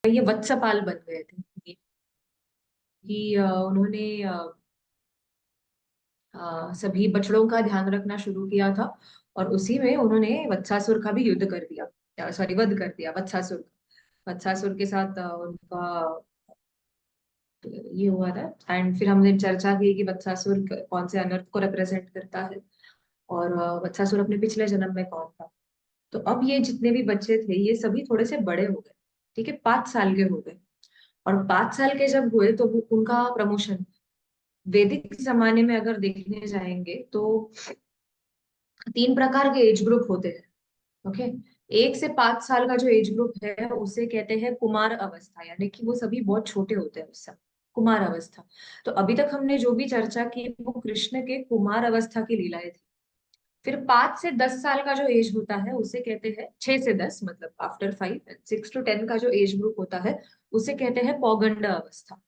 ये वत्सपाल बन गए थे कि उन्होंने सभी बछड़ों का ध्यान रखना शुरू किया था। और उसी में उन्होंने वत्सासुर का भी युद्ध कर दिया, सॉरी वध कर दिया वत्सासुर का। वत्सासुर के साथ उनका ये हुआ था। एंड फिर हमने चर्चा की कि वत्सासुर कौन से अनर्थ को रिप्रेजेंट करता है, और वत्सासुर अपने पिछले जन्म में कौन था। तो अब ये जितने भी बच्चे थे ये सभी थोड़े से बड़े हो गए, ठीक है, 5 साल के हो गए। और 5 साल के जब हुए तो उनका प्रमोशन, वैदिक जमाने में अगर देखने जाएंगे तो 3 प्रकार के एज ग्रुप होते हैं। ओके, 1 से 5 साल का जो एज ग्रुप है उसे कहते हैं कुमार अवस्था, यानी कि वो सभी बहुत छोटे होते हैं उस समय, कुमार अवस्था। तो अभी तक हमने जो भी चर्चा की वो कृष्ण के कुमार अवस्था की लीलाएं थी। फिर 5 से 10 साल का जो एज होता है उसे कहते हैं, 6 से 10 मतलब आफ्टर 5, 6 to 10 का जो एज ग्रुप होता है उसे कहते हैं पौगंड अवस्था।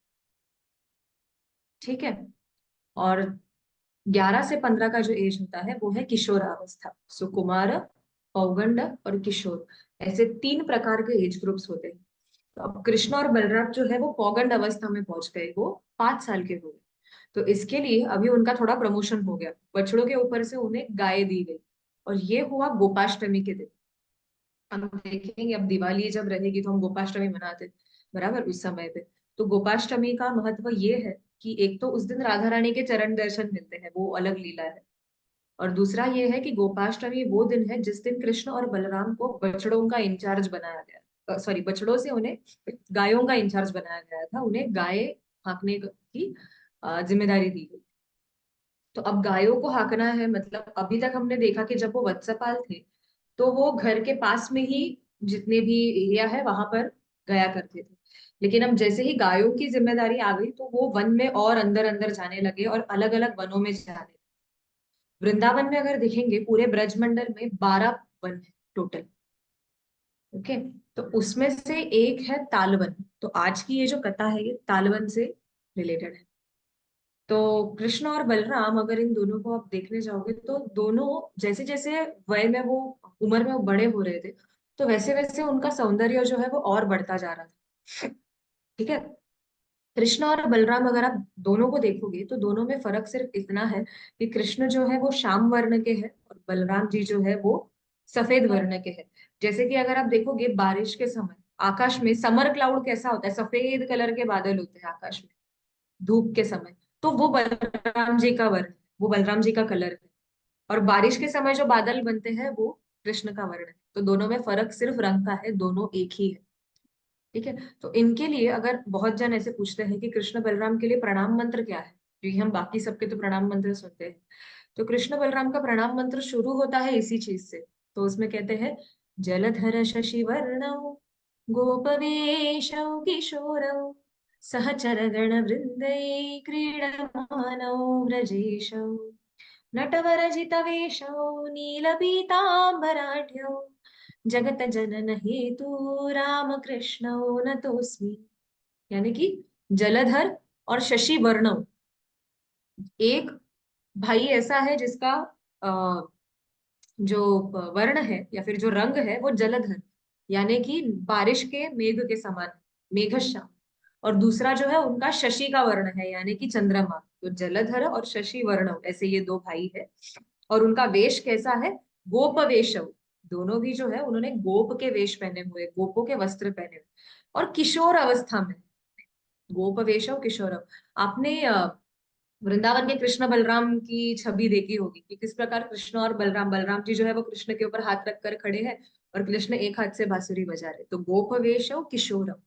ठीक है। और 11 से 15 का जो एज होता है वो है किशोरावस्था। सो कुमार, पौगंड और किशोर, ऐसे 3 प्रकार के एज ग्रुप्स होते हैं। तो अब कृष्ण और बलराम जो है वो पौगंड अवस्था में पहुंच गए, वो 5 साल के हो गए। तो इसके लिए अभी उनका थोड़ा प्रमोशन हो गया, बछड़ों के ऊपर से उन्हें गाय दी गई। और ये हुआ गोपाष्टमी के दिन। हम देखेंगे अब दिवाली जब रहेगी तो हम गोपाष्टमी मनाते हैं, बराबर उस समय पे। तो गोपाष्टमी का महत्व ये है कि एक तो उस दिन राधा रानी के चरण दर्शन मिलते हैं, वो अलग लीला है। और दूसरा ये है कि गोपाष्टमी वो दिन है जिस दिन कृष्ण और बलराम को बछड़ों का इंचार्ज बनाया गया, सॉरी बछड़ों से उन्हें गायों का इंचार्ज बनाया गया था, उन्हें गाय हाँकने की जिम्मेदारी दी गई। तो अब गायों को हाँकना है, मतलब अभी तक हमने देखा कि जब वो वत्सपाल थे तो वो घर के पास में ही जितने भी एरिया है वहां पर गया करते थे। लेकिन अब जैसे ही गायों की जिम्मेदारी आ गई तो वो वन में और अंदर अंदर जाने लगे और अलग अलग वनों में जाने लगे। वृंदावन में अगर देखेंगे पूरे ब्रजमंडल में 12 वन है टोटल। ओके, तो उसमें से एक है तालवन। तो आज की ये जो कथा है ये तालवन से रिलेटेड है। तो कृष्ण और बलराम अगर इन दोनों को आप देखने जाओगे तो दोनों जैसे जैसे वय में वो, उम्र में वो बड़े हो रहे थे, तो वैसे वैसे उनका सौंदर्य जो है वो और बढ़ता जा रहा था। ठीक है। कृष्ण और बलराम अगर आप दोनों को देखोगे तो दोनों में फर्क सिर्फ इतना है कि कृष्ण जो है वो श्याम वर्ण के हैं और बलराम जी जो है वो सफेद वर्ण के हैं। जैसे कि अगर आप देखोगे बारिश के समय आकाश में समर क्लाउड कैसा होता है, सफेद कलर के बादल होते हैं आकाश में धूप के समय, तो वो बलराम जी का वर्ण है, वो बलराम जी का कलर है। और बारिश के समय जो बादल बनते हैं वो कृष्ण का वर्ण है। तो दोनों में फर्क सिर्फ रंग का है, दोनों एक ही है। ठीक है। तो इनके लिए अगर बहुत जन ऐसे पूछते हैं कि कृष्ण बलराम के लिए प्रणाम मंत्र क्या है, क्योंकि हम बाकी सबके तो प्रणाम मंत्र सुनते हैं, तो कृष्ण बलराम का प्रणाम मंत्र शुरू होता है इसी चीज से। तो उसमें कहते हैं, जलधर शशि वर्णौ गोपवेशौ किशोरौ सहचर गण वृंदै क्रीडमानौ व्रजेशौ नटवरजितवेषौ नीलपीताम्बराढ्यौ जगत जनन हेतु राम कृष्णौ नतोस्मि। यानी कि जलधर और शशि वर्णव, एक भाई ऐसा है जिसका अ, जो वर्ण है या फिर जो रंग है वो जलधर, यानी कि बारिश के मेघ के समान, मेघश्याम। और दूसरा जो है उनका शशि का वर्ण है, यानी कि चंद्रमा। तो जलधर और शशि वर्ण ऐसे ये दो भाई है। और उनका वेश कैसा है, गोप वेशव। दोनों भी जो है उन्होंने गोप के वेश पहने हुए, गोपों के वस्त्र पहने हुए, और किशोर अवस्था में। गोप वेशव किशोरव। आपने वृंदावन के कृष्ण बलराम की छवि देखी होगी कि किस प्रकार कृष्ण और बलराम, बलराम जी जो है वो कृष्ण के ऊपर हाथ रख कर खड़े हैं और कृष्ण एक हाथ से बांसुरी बजा रहे। तो गोप वेशव किशोरव।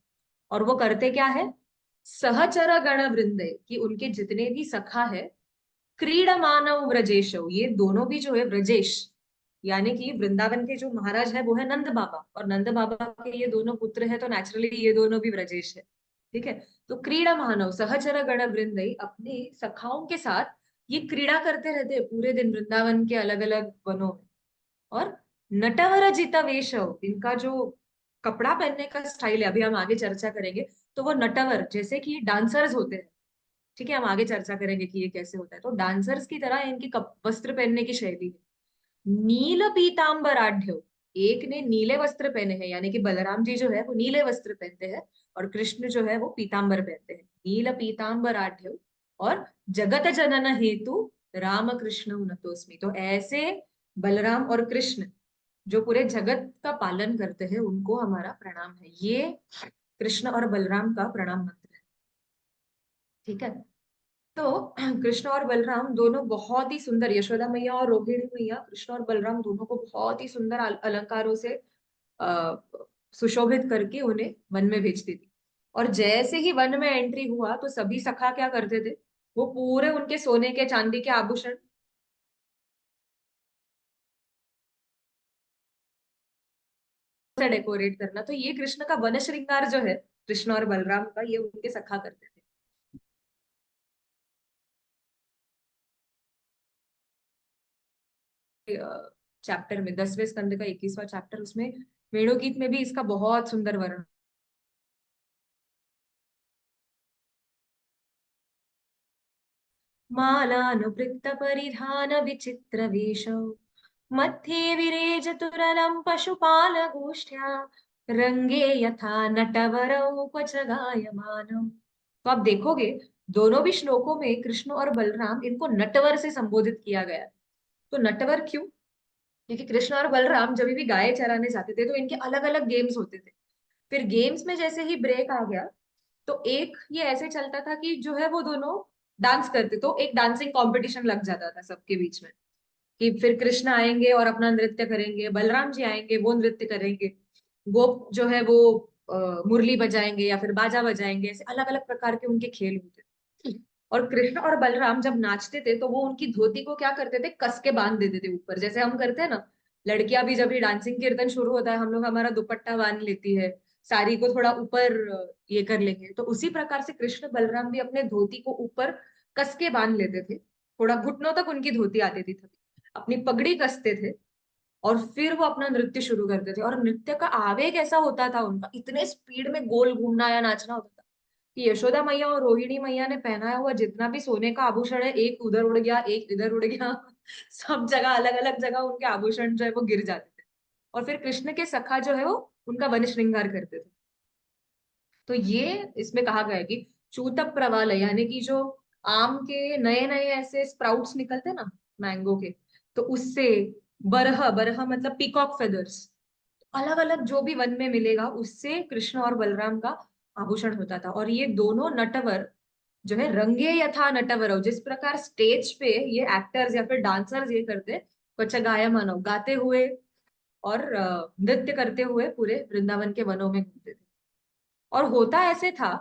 और वो करते क्या है, सहचर गण वृंदे, कि उनके जितने भी सखा है, क्रीड़ा मानव व्रजेशव, ये दोनों भी जो है व्रजेश, यानी कि वृंदावन के जो महाराज है वो है नंद बाबा, और नंद बाबा के ये दोनों पुत्र है तो नेचुरली ये दोनों भी व्रजेश है। ठीक है। तो क्रीड़ा मानव सहचर गण वृंदई, अपने सखाओं के साथ ये क्रीड़ा करते रहते हैं पूरे दिन वृंदावन के अलग अलग वनों में। और नटवर जिता वेशव, इनका जो कपड़ा पहनने का स्टाइल है, अभी हम आगे चर्चा करेंगे, तो वो नटवर जैसे कि डांसर्स होते हैं। ठीक है, हम आगे चर्चा करेंगे कि ये कैसे होता है। तो डांसर्स की तरह इनकी वस्त्र पहनने की शैली है। नील पीताम्बराढ़, एक ने नीले वस्त्र पहने हैं, यानी कि बलराम जी जो है वो नीले वस्त्र पहनते हैं, और कृष्ण जो है वो पीतांबर पहनते हैं। नील पीतांबर आढ्य और जगत जनन हेतु राम कृष्ण उनतोस्मि। तो ऐसे बलराम और कृष्ण जो पूरे जगत का पालन करते हैं, उनको हमारा प्रणाम है। ये कृष्ण और बलराम का प्रणाम मंत्र है। ठीक है। तो कृष्ण और बलराम दोनों बहुत ही सुंदर, यशोदा मैया और रोहिणी मैया कृष्ण और बलराम दोनों को बहुत ही सुंदर अलंकारों से सुशोभित करके उन्हें वन में भेजती थी। और जैसे ही वन में एंट्री हुआ तो सभी सखा क्या करते थे, वो पूरे उनके सोने के चांदी के आभूषण से डेकोरेट करना। तो ये कृष्ण का वन श्रृंगार जो है, कृष्ण और बलराम का, ये उनके सखा करते थे। चैप्टर में 10वें स्कंद का 21वां चैप्टर, उसमें वेणुगीत में भी इसका बहुत सुंदर वर्णन। मालानुवृत्त परिधान विचित्र वेशौ मध्ये विरेजतुरलं पशुपाल गोष्ठ्या रंगे यथा नटवरौ क्वच गायमानौ। तो आप देखोगे दोनों भी श्लोकों में कृष्ण और बलराम, इनको नटवर से संबोधित किया गया है। तो नटवर क्यों? क्योंकि कृष्ण और बलराम जब भी गाय चराने जाते थे तो इनके अलग अलग गेम्स होते थे। फिर गेम्स में जैसे ही ब्रेक आ गया तो एक ये ऐसे चलता था कि जो है वो दोनों डांस करते, तो एक डांसिंग कंपटीशन लग जाता था सबके बीच में, कि फिर कृष्ण आएंगे और अपना नृत्य करेंगे, बलराम जी आएंगे वो नृत्य करेंगे, गोप जो है वो मुरली बजाएंगे या फिर बाजा बजाएंगे। ऐसे अलग अलग प्रकार के उनके खेल होते थे। और कृष्ण और बलराम जब नाचते थे तो वो उनकी धोती को क्या करते थे, कस के बांध देते थे ऊपर, जैसे हम करते हैं ना। लड़कियां भी जब भी डांसिंग कीर्तन शुरू होता है, हम लोग हमारा दुपट्टा बांध लेती है, साड़ी को थोड़ा ऊपर ये कर लेंगे, तो उसी प्रकार से कृष्ण बलराम भी अपने धोती को ऊपर कस के बांध लेते थे। थोड़ा घुटनों तक उनकी धोती आती थी, अपनी पगड़ी कसते थे, और फिर वो अपना नृत्य शुरू करते थे। और नृत्य का आवेग ऐसा होता था उनका, इतने स्पीड में गोल घूमना या नाचना होता था कि यशोदा मैया और रोहिणी मैया ने पहनाया हुआ जितना भी सोने का आभूषण है, एक उधर उड़ गया, एक इधर उड़ गया। सब जगह अलग अलग जगह उनके आभूषण जो है वो गिर जाते थे। और फिर कृष्ण के सखा जो है वो उनका वन श्रृंगार करते थे। तो ये इसमें कहा गया है कि चूत प्रवाल, यानी कि जो आम के नए नए ऐसे स्प्राउट्स निकलते ना, मैंगो के, तो उससे बरह, बरह मतलब पीकॉक फेदर्स, अलग अलग जो भी वन में मिलेगा उससे कृष्ण और बलराम का आभूषण होता था। और ये दोनों नटवर जो है रंगे यथा नटवर, जिस प्रकार स्टेज पे ये एक्टर्स या फिर डांसर्स ये करते, कच्चा गाया मानो गाते हुए और नृत्य करते हुए पूरे वृंदावन के वनों में घूमते थे। और होता ऐसे था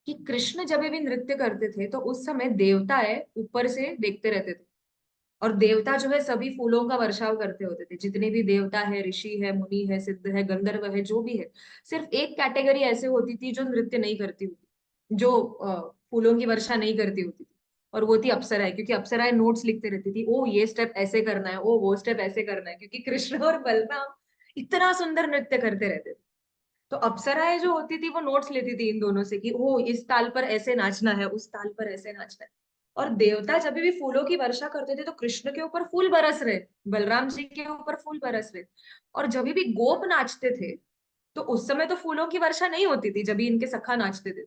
कि कृष्ण जब भी नृत्य करते थे तो उस समय देवताएं ऊपर से देखते रहते थे। और देवता जो है सभी फूलों का वर्षाव करते होते थे, जितने भी देवता है, ऋषि है, मुनि है, सिद्ध है, गंधर्व है, जो भी है। सिर्फ एक कैटेगरी ऐसे होती थी जो नृत्य नहीं करती होती, जो फूलों की वर्षा नहीं करती होती थी, और वो थी अप्सराएं। क्योंकि अप्सराएं नोट्स लिखते रहती थी, ओ ये स्टेप ऐसे करना है, ओ वो स्टेप ऐसे करना है, क्योंकि कृष्ण और बलराम इतना सुंदर नृत्य करते रहते थे। तो अप्सराएं जो होती थी वो नोट्स लेती थी इन दोनों से कि ओ इस ताल पर ऐसे नाचना है, उस ताल पर ऐसे नाचना है। और देवता जब भी फूलों की वर्षा करते थे तो कृष्ण के ऊपर फूल बरस रहे, बलराम जी के ऊपर फूल बरस रहे। और जब भी गोप नाचते थे तो उस समय तो फूलों की वर्षा नहीं होती थी, जब भी इनके सखा नाचते थे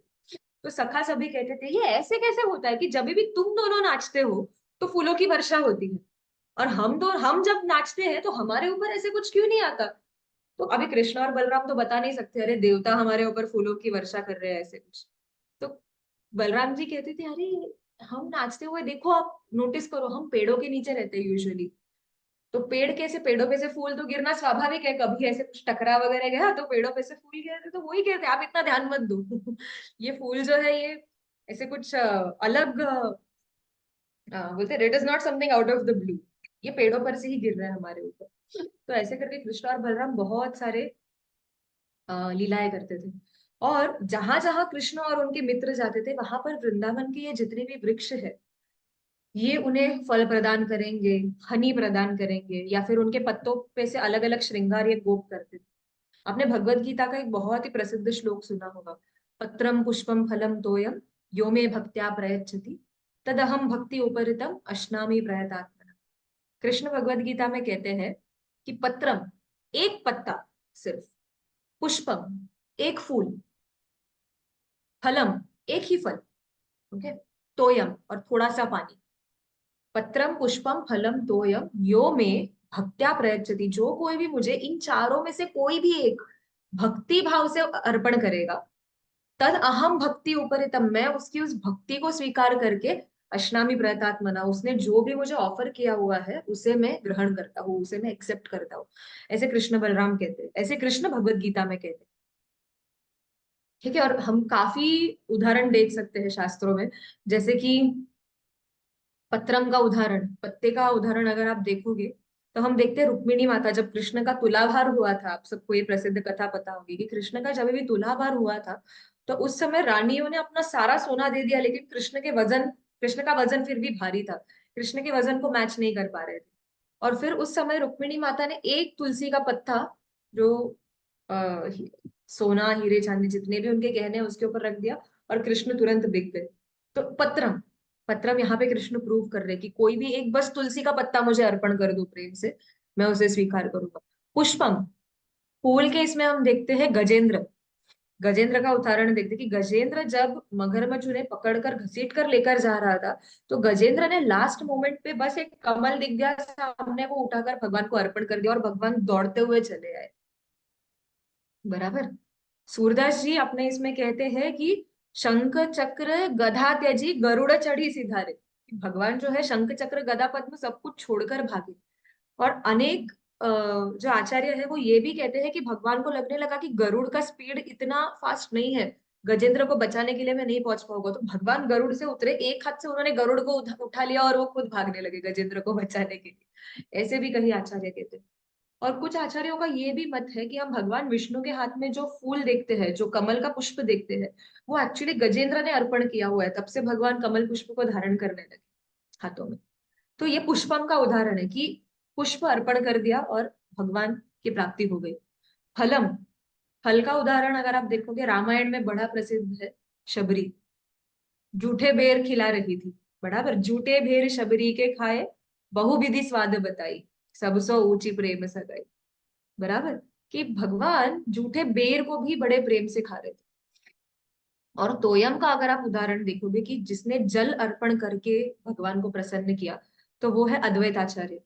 तो सखा सभी कहते थे ये ऐसे कैसे होता है कि जब भी तुम दोनों नाचते हो तो फूलों की वर्षा होती है, और हम जब नाचते हैं तो हमारे ऊपर ऐसे कुछ क्यों नहीं आता। तो अभी कृष्ण और बलराम तो बता नहीं सकते, अरे देवता हमारे ऊपर फूलों की वर्षा कर रहे हैं ऐसे कुछ। तो बलराम जी कहते थे अरे हम नाचते हुए देखो, आप नोटिस करो, हम पेड़ों के नीचे रहते हैं यूजुअली, तो पेड़ कैसे, पेड़ों पे से फूल तो गिरना स्वाभाविक है, कभी ऐसे कुछ टकरा वगैरह गया तो पेड़ों पे से फूल गिरे थे, तो वही कहते हैं आप इतना ध्यान मत दो। ये फूल जो है ये ऐसे कुछ अलग बोलते हैं, it is not something out of the blue, ये पेड़ों पर से ही गिर रहा है हमारे ऊपर। तो ऐसे करके कृष्ण और बलराम बहुत सारे लीलाएं करते थे। और जहां जहां कृष्ण और उनके मित्र जाते थे वहां पर वृंदावन के ये जितने भी वृक्ष है, ये उन्हें फल प्रदान करेंगे, हनी प्रदान करेंगे, या फिर उनके पत्तों पे से अलग अलग श्रृंगार ये गोप करते थे। आपने भगवत गीता का एक बहुत ही प्रसिद्ध श्लोक सुना होगा, पत्रम पुष्पम फलम तोयम यो मे भक्त्या प्रयच्छति तदहम भक्ति उपरितम अश्नामि प्रयतात्मना। कृष्ण भगवत गीता में कहते हैं कि पत्रम, एक पत्ता सिर्फ, पुष्पम एक फूल, फलम एक ही फल, ओके, तोयम और थोड़ा सा पानी। पत्रम पुष्पम फलम तोयम यो में भक्त्या प्रयच्छति, जो कोई भी मुझे इन चारों में से कोई भी एक भक्ति भाव से अर्पण करेगा, तद अहम भक्ति ऊपर, तब मैं उसकी उस भक्ति को स्वीकार करके अश्नामी प्रयतात्मना, उसने जो भी मुझे ऑफर किया हुआ है उसे मैं ग्रहण करता हूँ, उसे मैं एक्सेप्ट करता हूँ। ऐसे कृष्ण बलराम कहते हैं, ऐसे कृष्ण भगवत गीता में कहते हैं। ठीक है, और हम काफी उदाहरण देख सकते हैं शास्त्रों में, जैसे कि पत्रम का उदाहरण, पत्ते का उदाहरण अगर आप देखोगे तो हम देखते हैं रुक्मिणी माता, जब कृष्ण का तुलाभार हुआ था, आप सबको ये प्रसिद्ध कथा पता होगी कि कृष्ण का जब भी तुलाभार हुआ था, तो उस समय रानियों ने अपना सारा सोना दे दिया, लेकिन कृष्ण का वजन फिर भी भारी था, कृष्ण के वजन को मैच नहीं कर पा रहे थे। और फिर उस समय रुक्मिणी माता ने एक तुलसी का पत्ता, जो सोना हीरे चांदी जितने भी उनके गहने हैं उसके ऊपर रख दिया, और कृष्ण तुरंत बिक गए। तो पत्रम, पत्रम यहाँ पे कृष्ण प्रूव कर रहे कि कोई भी एक बस तुलसी का पत्ता मुझे अर्पण कर दो प्रेम से, मैं उसे स्वीकार करूंगा। पुष्पम, फूल के इसमें हम देखते हैं गजेंद्र, गजेंद्र का उदाहरण देखते हैं कि गजेंद्र जब मगरमच्छ उन्हें पकड़कर घसीट कर लेकर जा रहा था, तो गजेंद्र ने लास्ट मोमेंट पे बस एक कमल दिख गया सामने, वो उठाकर भगवान को अर्पण कर दिया और भगवान दौड़ते हुए चले आए। बराबर। सूरदास जी अपने इसमें कहते हैं कि शंख चक्र गदा त्यजी गरुड़ चढ़ी सिधारे, कि भगवान जो है शंख चक्र गदा पद्म सब कुछ छोड़कर भागे। और अनेक जो आचार्य है वो ये भी कहते हैं कि भगवान को लगने लगा कि गरुड़ का स्पीड इतना फास्ट नहीं है, गजेंद्र को बचाने के लिए मैं नहीं पहुंच पाऊंगा, तो भगवान गरुड़ से उतरे, एक हाथ से उन्होंने गरुड़ को उठा लिया और वो खुद भागने लगे गजेंद्र को बचाने के लिए। ऐसे भी कई आचार्य कहते हैं। और कुछ आचार्यों का ये भी मत है कि हम भगवान विष्णु के हाथ में जो फूल देखते हैं, जो कमल का पुष्प देखते हैं, वो एक्चुअली गजेंद्र ने अर्पण किया हुआ है, तब से भगवान कमल पुष्प को धारण करने लगे हाथों में। तो ये पुष्पम का उदाहरण है कि पुष्प अर्पण कर दिया और भगवान की प्राप्ति हो गई। फलम, फल का उदाहरण अगर आप देखोगे रामायण में बड़ा प्रसिद्ध है, शबरी जूठे बेर खिला रही थी, बराबर, जूठे बेर शबरी के खाए, बहुविधि स्वाद बताई, सब सो ऊंची प्रेम सगाई। बराबर, कि भगवान जूठे बेर को भी बड़े प्रेम से खा रहे थे। और तोयम का अगर आप उदाहरण देखोगे कि जिसने जल अर्पण करके भगवान को प्रसन्न किया, तो वो है अद्वैत आचार्य।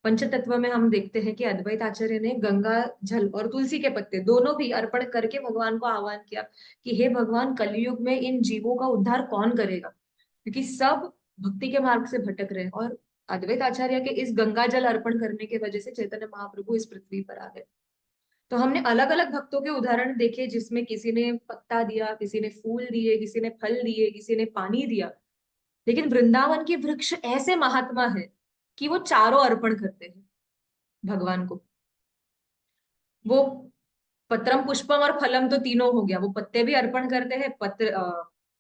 पंचतत्व में हम देखते हैं कि अद्वैत आचार्य ने गंगा जल और तुलसी के पत्ते दोनों भी अर्पण करके भगवान को आह्वान किया कि हे भगवान, कलयुग में इन जीवों का उद्धार कौन करेगा, क्योंकि सब भक्ति के मार्ग से भटक रहे हैं। और अद्वैत आचार्य के इस गंगा जल अर्पण करने की वजह से चैतन्य महाप्रभु इस पृथ्वी पर आ गए। तो हमने अलग अलग भक्तों के उदाहरण देखे, जिसमें किसी ने पत्ता दिया, किसी ने फूल दिए, किसी ने फल दिए, किसी ने पानी दिया। लेकिन वृंदावन के वृक्ष ऐसे महात्मा है कि वो चारों अर्पण करते हैं भगवान को। वो पत्रम पुष्पम और फलम तो तीनों हो गया, वो पत्ते भी अर्पण करते हैं,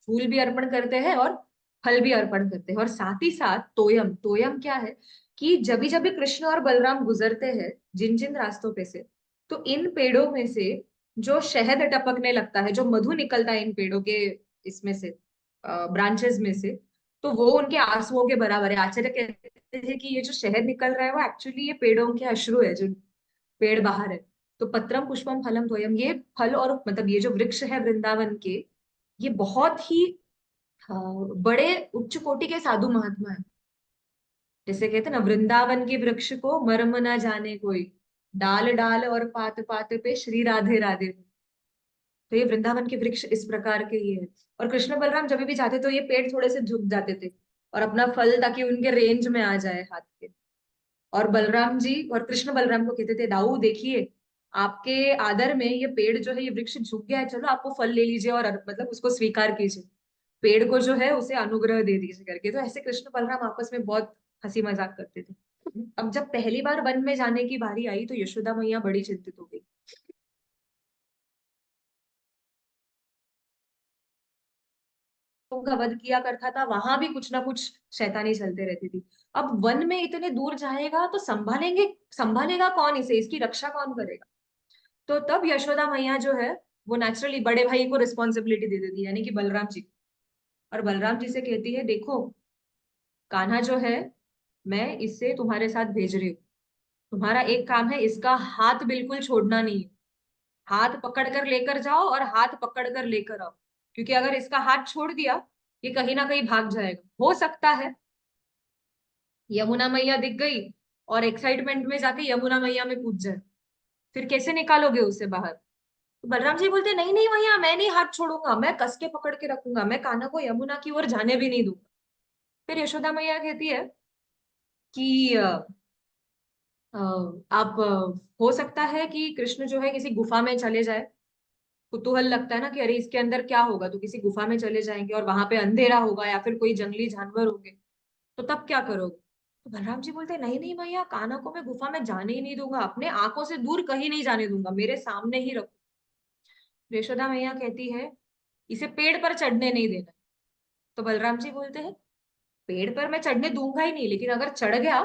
फूल भी अर्पण करते हैं और फल भी अर्पण करते हैं। और साथ ही साथ तोयम, तोयम क्या है कि जब भी कृष्ण और बलराम गुजरते हैं जिन जिन रास्तों पे से, तो इन पेड़ों में से जो शहद टपकने लगता है, जो मधु निकलता है इन पेड़ों के इसमें से, ब्रांचेस में से, तो वो उनके आंसुओं के बराबर है। आचार्य कहते हैं कि ये जो शहद निकल रहा है वो एक्चुअली ये पेड़ों के अश्रु है, जो पेड़ बाहर है। तो पत्रम पुष्पम फलम तोयम, ये फल और मतलब ये जो वृक्ष है वृंदावन के, ये बहुत ही बड़े उच्च कोटि के साधु महात्मा है। जैसे कहते हैं ना, वृंदावन के वृक्ष को मर्म ना जाने कोई, डाल डाल और पात पात पे श्री राधे राधे। तो ये वृंदावन के वृक्ष इस प्रकार के ये है। और कृष्ण बलराम जब भी जाते तो ये पेड़ थोड़े से झुक जाते थे और अपना फल ताकि उनके रेंज में आ जाए हाथ के। और बलराम जी और कृष्ण बलराम को कहते थे, दाऊ देखिए, आपके आदर में ये पेड़ जो है, ये वृक्ष झुक गया है, चलो आप वो फल ले लीजिए और मतलब उसको स्वीकार कीजिए, पेड़ को जो है उसे अनुग्रह दे दीजिए करके। तो ऐसे कृष्ण बलराम आपस में बहुत हंसी मजाक करते थे। अब जब पहली बार वन में जाने की बारी आई तो यशोदा मैया बड़ी चिंतित हो गई, का वध किया करता था, वहां भी कुछ ना कुछ शैतानी चलते रहती थी। अब वन में इतने दूर जाएगा तो संभालेगा कौन इसे, इसकी रक्षा कौन करेगा। तो तब यशोदा मैया जो है वो नेचुरली बड़े भाई को रिस्पॉन्सिबिलिटी दे देती है, यानी कि बलराम जी। और बलराम जी से कहती है, देखो कान्हा जो है, मैं इससे तुम्हारे साथ भेज रही हूँ, तुम्हारा एक काम है, इसका हाथ बिल्कुल छोड़ना नहीं है। हाथ पकड़ कर लेकर जाओ और हाथ पकड़ कर लेकर आओ, क्योंकि अगर इसका हाथ छोड़ दिया, ये कहीं ना कहीं भाग जाएगा। हो सकता है यमुना मैया दिख गई और एक्साइटमेंट में जाके यमुना मैया में कूद जाए, फिर कैसे निकालोगे उसे बाहर? तो बलराम जी बोलते नहीं नहीं भैया, मैं नहीं हाथ छोड़ूंगा, मैं कस के पकड़ के रखूंगा, मैं कान्हा को यमुना की ओर जाने भी नहीं दूंगा। फिर यशोदा मैया कहती है कि आप हो सकता है कि कृष्ण जो है किसी गुफा में चले जाए। कुतूहल लगता है ना कि अरे इसके अंदर क्या होगा, तो किसी गुफा में चले जाएंगे और वहां पे अंधेरा होगा या फिर कोई जंगली जानवर होंगे, तो तब क्या करोगे? तो बलराम जी बोलते नहीं नहीं भैया, कान्हा को मैं गुफा में जाने ही नहीं दूंगा, अपने आंखों से दूर कहीं नहीं जाने दूंगा, मेरे सामने ही रखो। यशोदा मैया कहती है इसे पेड़ पर चढ़ने नहीं देना। तो बलराम जी बोलते हैं पेड़ पर मैं चढ़ने दूंगा ही नहीं, लेकिन अगर चढ़ गया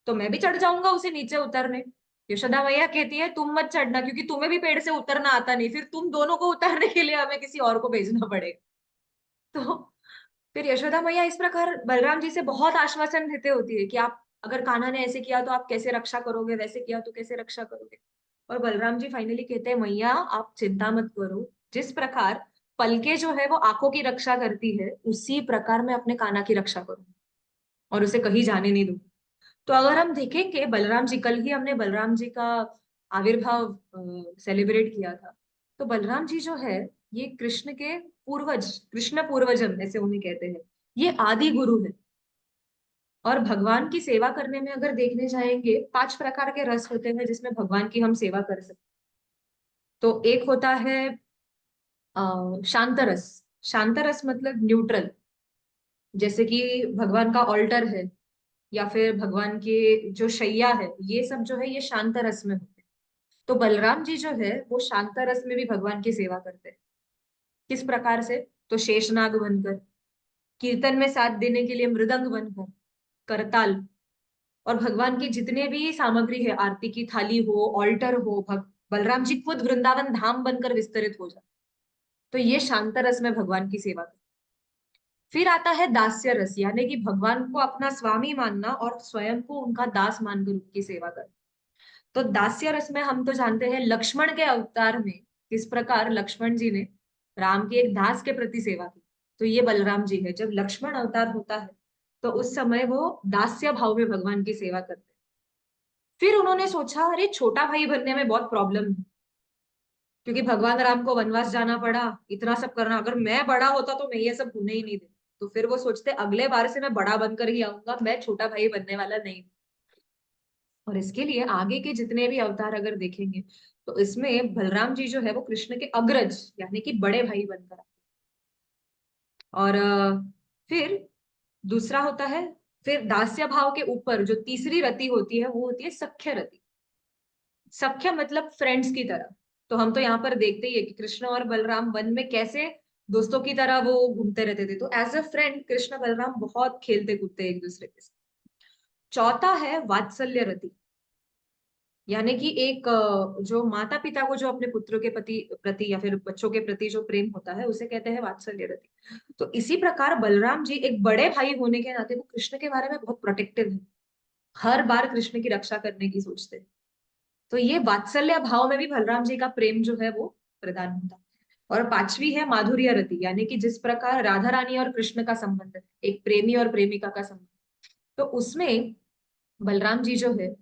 तो मैं भी चढ़ जाऊंगा उसे नीचे उतरने। यशोदा मैया कहती है तुम मत चढ़ना, क्योंकि तुम्हें भी पेड़ से उतरना आता नहीं, फिर तुम दोनों को उतारने के लिए हमें किसी और को भेजना पड़ेगा। तो फिर यशोदा मैया इस प्रकार बलराम जी से बहुत आश्वासन देते होती है कि आप, अगर कान्हा ने ऐसे किया तो आप कैसे रक्षा करोगे, वैसे किया तो कैसे रक्षा करोगे। और बलराम जी फाइनली कहते हैं मैया आप चिंता मत करो, जिस प्रकार पलके जो है वो आंखों की रक्षा करती है, उसी प्रकार मैं अपने कान्हा की रक्षा करूँ और उसे कहीं जाने नहीं दूं। तो अगर हम देखेंगे बलराम जी, कल ही हमने बलराम जी का आविर्भाव सेलिब्रेट किया था। तो बलराम जी जो है ये कृष्ण के पूर्वज, कृष्ण पूर्वजम ऐसे उन्हें कहते हैं, ये आदि गुरु है। और भगवान की सेवा करने में अगर देखने जाएंगे, 5 प्रकार के रस होते हैं जिसमें भगवान की हम सेवा कर सकते हैं। तो एक होता है शांत रस। शांत रस मतलब न्यूट्रल, जैसे कि भगवान का ऑल्टर है या फिर भगवान के जो शैया है, ये सब जो है ये शांत रस में होते हैं। तो बलराम जी जो है वो शांत रस में भी भगवान की सेवा करते हैं। किस प्रकार से? तो शेषनाग बनकर, कीर्तन में साथ देने के लिए मृदंग बनकर, करताल, और भगवान की जितने भी सामग्री है, आरती की थाली हो, ऑल्टर हो, बलराम जी खुद वृंदावन धाम बनकर विस्तरित हो जाए। तो ये शांत रस में भगवान की सेवा करते। फिर आता है दास्य रस, यानी कि भगवान को अपना स्वामी मानना और स्वयं को उनका दास मानकर उनकी सेवा करना। तो दास्य रस में हम तो जानते हैं लक्ष्मण के अवतार में किस प्रकार लक्ष्मण जी ने राम के एक दास के प्रति सेवा की। तो ये बलराम जी है, जब लक्ष्मण अवतार होता है तो उस समय वो दास्य भाव में भगवान की सेवा करते हैं। फिर उन्होंने सोचा अरे छोटा भाई बनने में बहुत प्रॉब्लम है, क्योंकि भगवान राम को वनवास जाना पड़ा, इतना सब करना, अगर मैं बड़ा होता तो मैं ये सब होने ही नहीं देता। तो फिर वो सोचते अगले बार से मैं बड़ा बनकर ही आऊंगा, मैं छोटा भाई बनने वाला नहीं। और इसके लिए आगे के जितने भी अवतार अगर देखेंगे, तो इसमें बलराम जी जो है वो कृष्ण के अग्रज यानी कि बड़े भाई बनकर आते हैं। और फिर दूसरा होता है, फिर दास्य भाव के ऊपर जो तीसरी रति होती है वो होती है सख्य रति। सख्य मतलब फ्रेंड्स की तरह। तो हम तो यहाँ पर देखते ही है कि कृष्ण और बलराम वन में कैसे दोस्तों की तरह वो घूमते रहते थे। तो as a friend Krishna Balram बहुत खेलते कूदते एक दूसरे के साथ। चौथा है वात्सल्य रति, यानी कि एक जो माता पिता को जो अपने पुत्रों के प्रति प्रति या फिर बच्चों के प्रति जो प्रेम होता है उसे कहते हैं वात्सल्य रति। तो इसी प्रकार बलराम जी एक बड़े भाई होने के नाते वो कृष्ण के बारे में बहुत प्रोटेक्टिव है, हर बार कृष्ण की रक्षा करने की सोचते हैं। तो ये वात्सल्य भाव में भी बलराम जी का प्रेम जो है वो प्रदान होता है। और पांचवी है माधुर्य रति, यानी कि जिस प्रकार राधा रानी और कृष्ण का संबंध है, एक प्रेमी और प्रेमिका का संबंध, तो उसमें बलराम जी जो है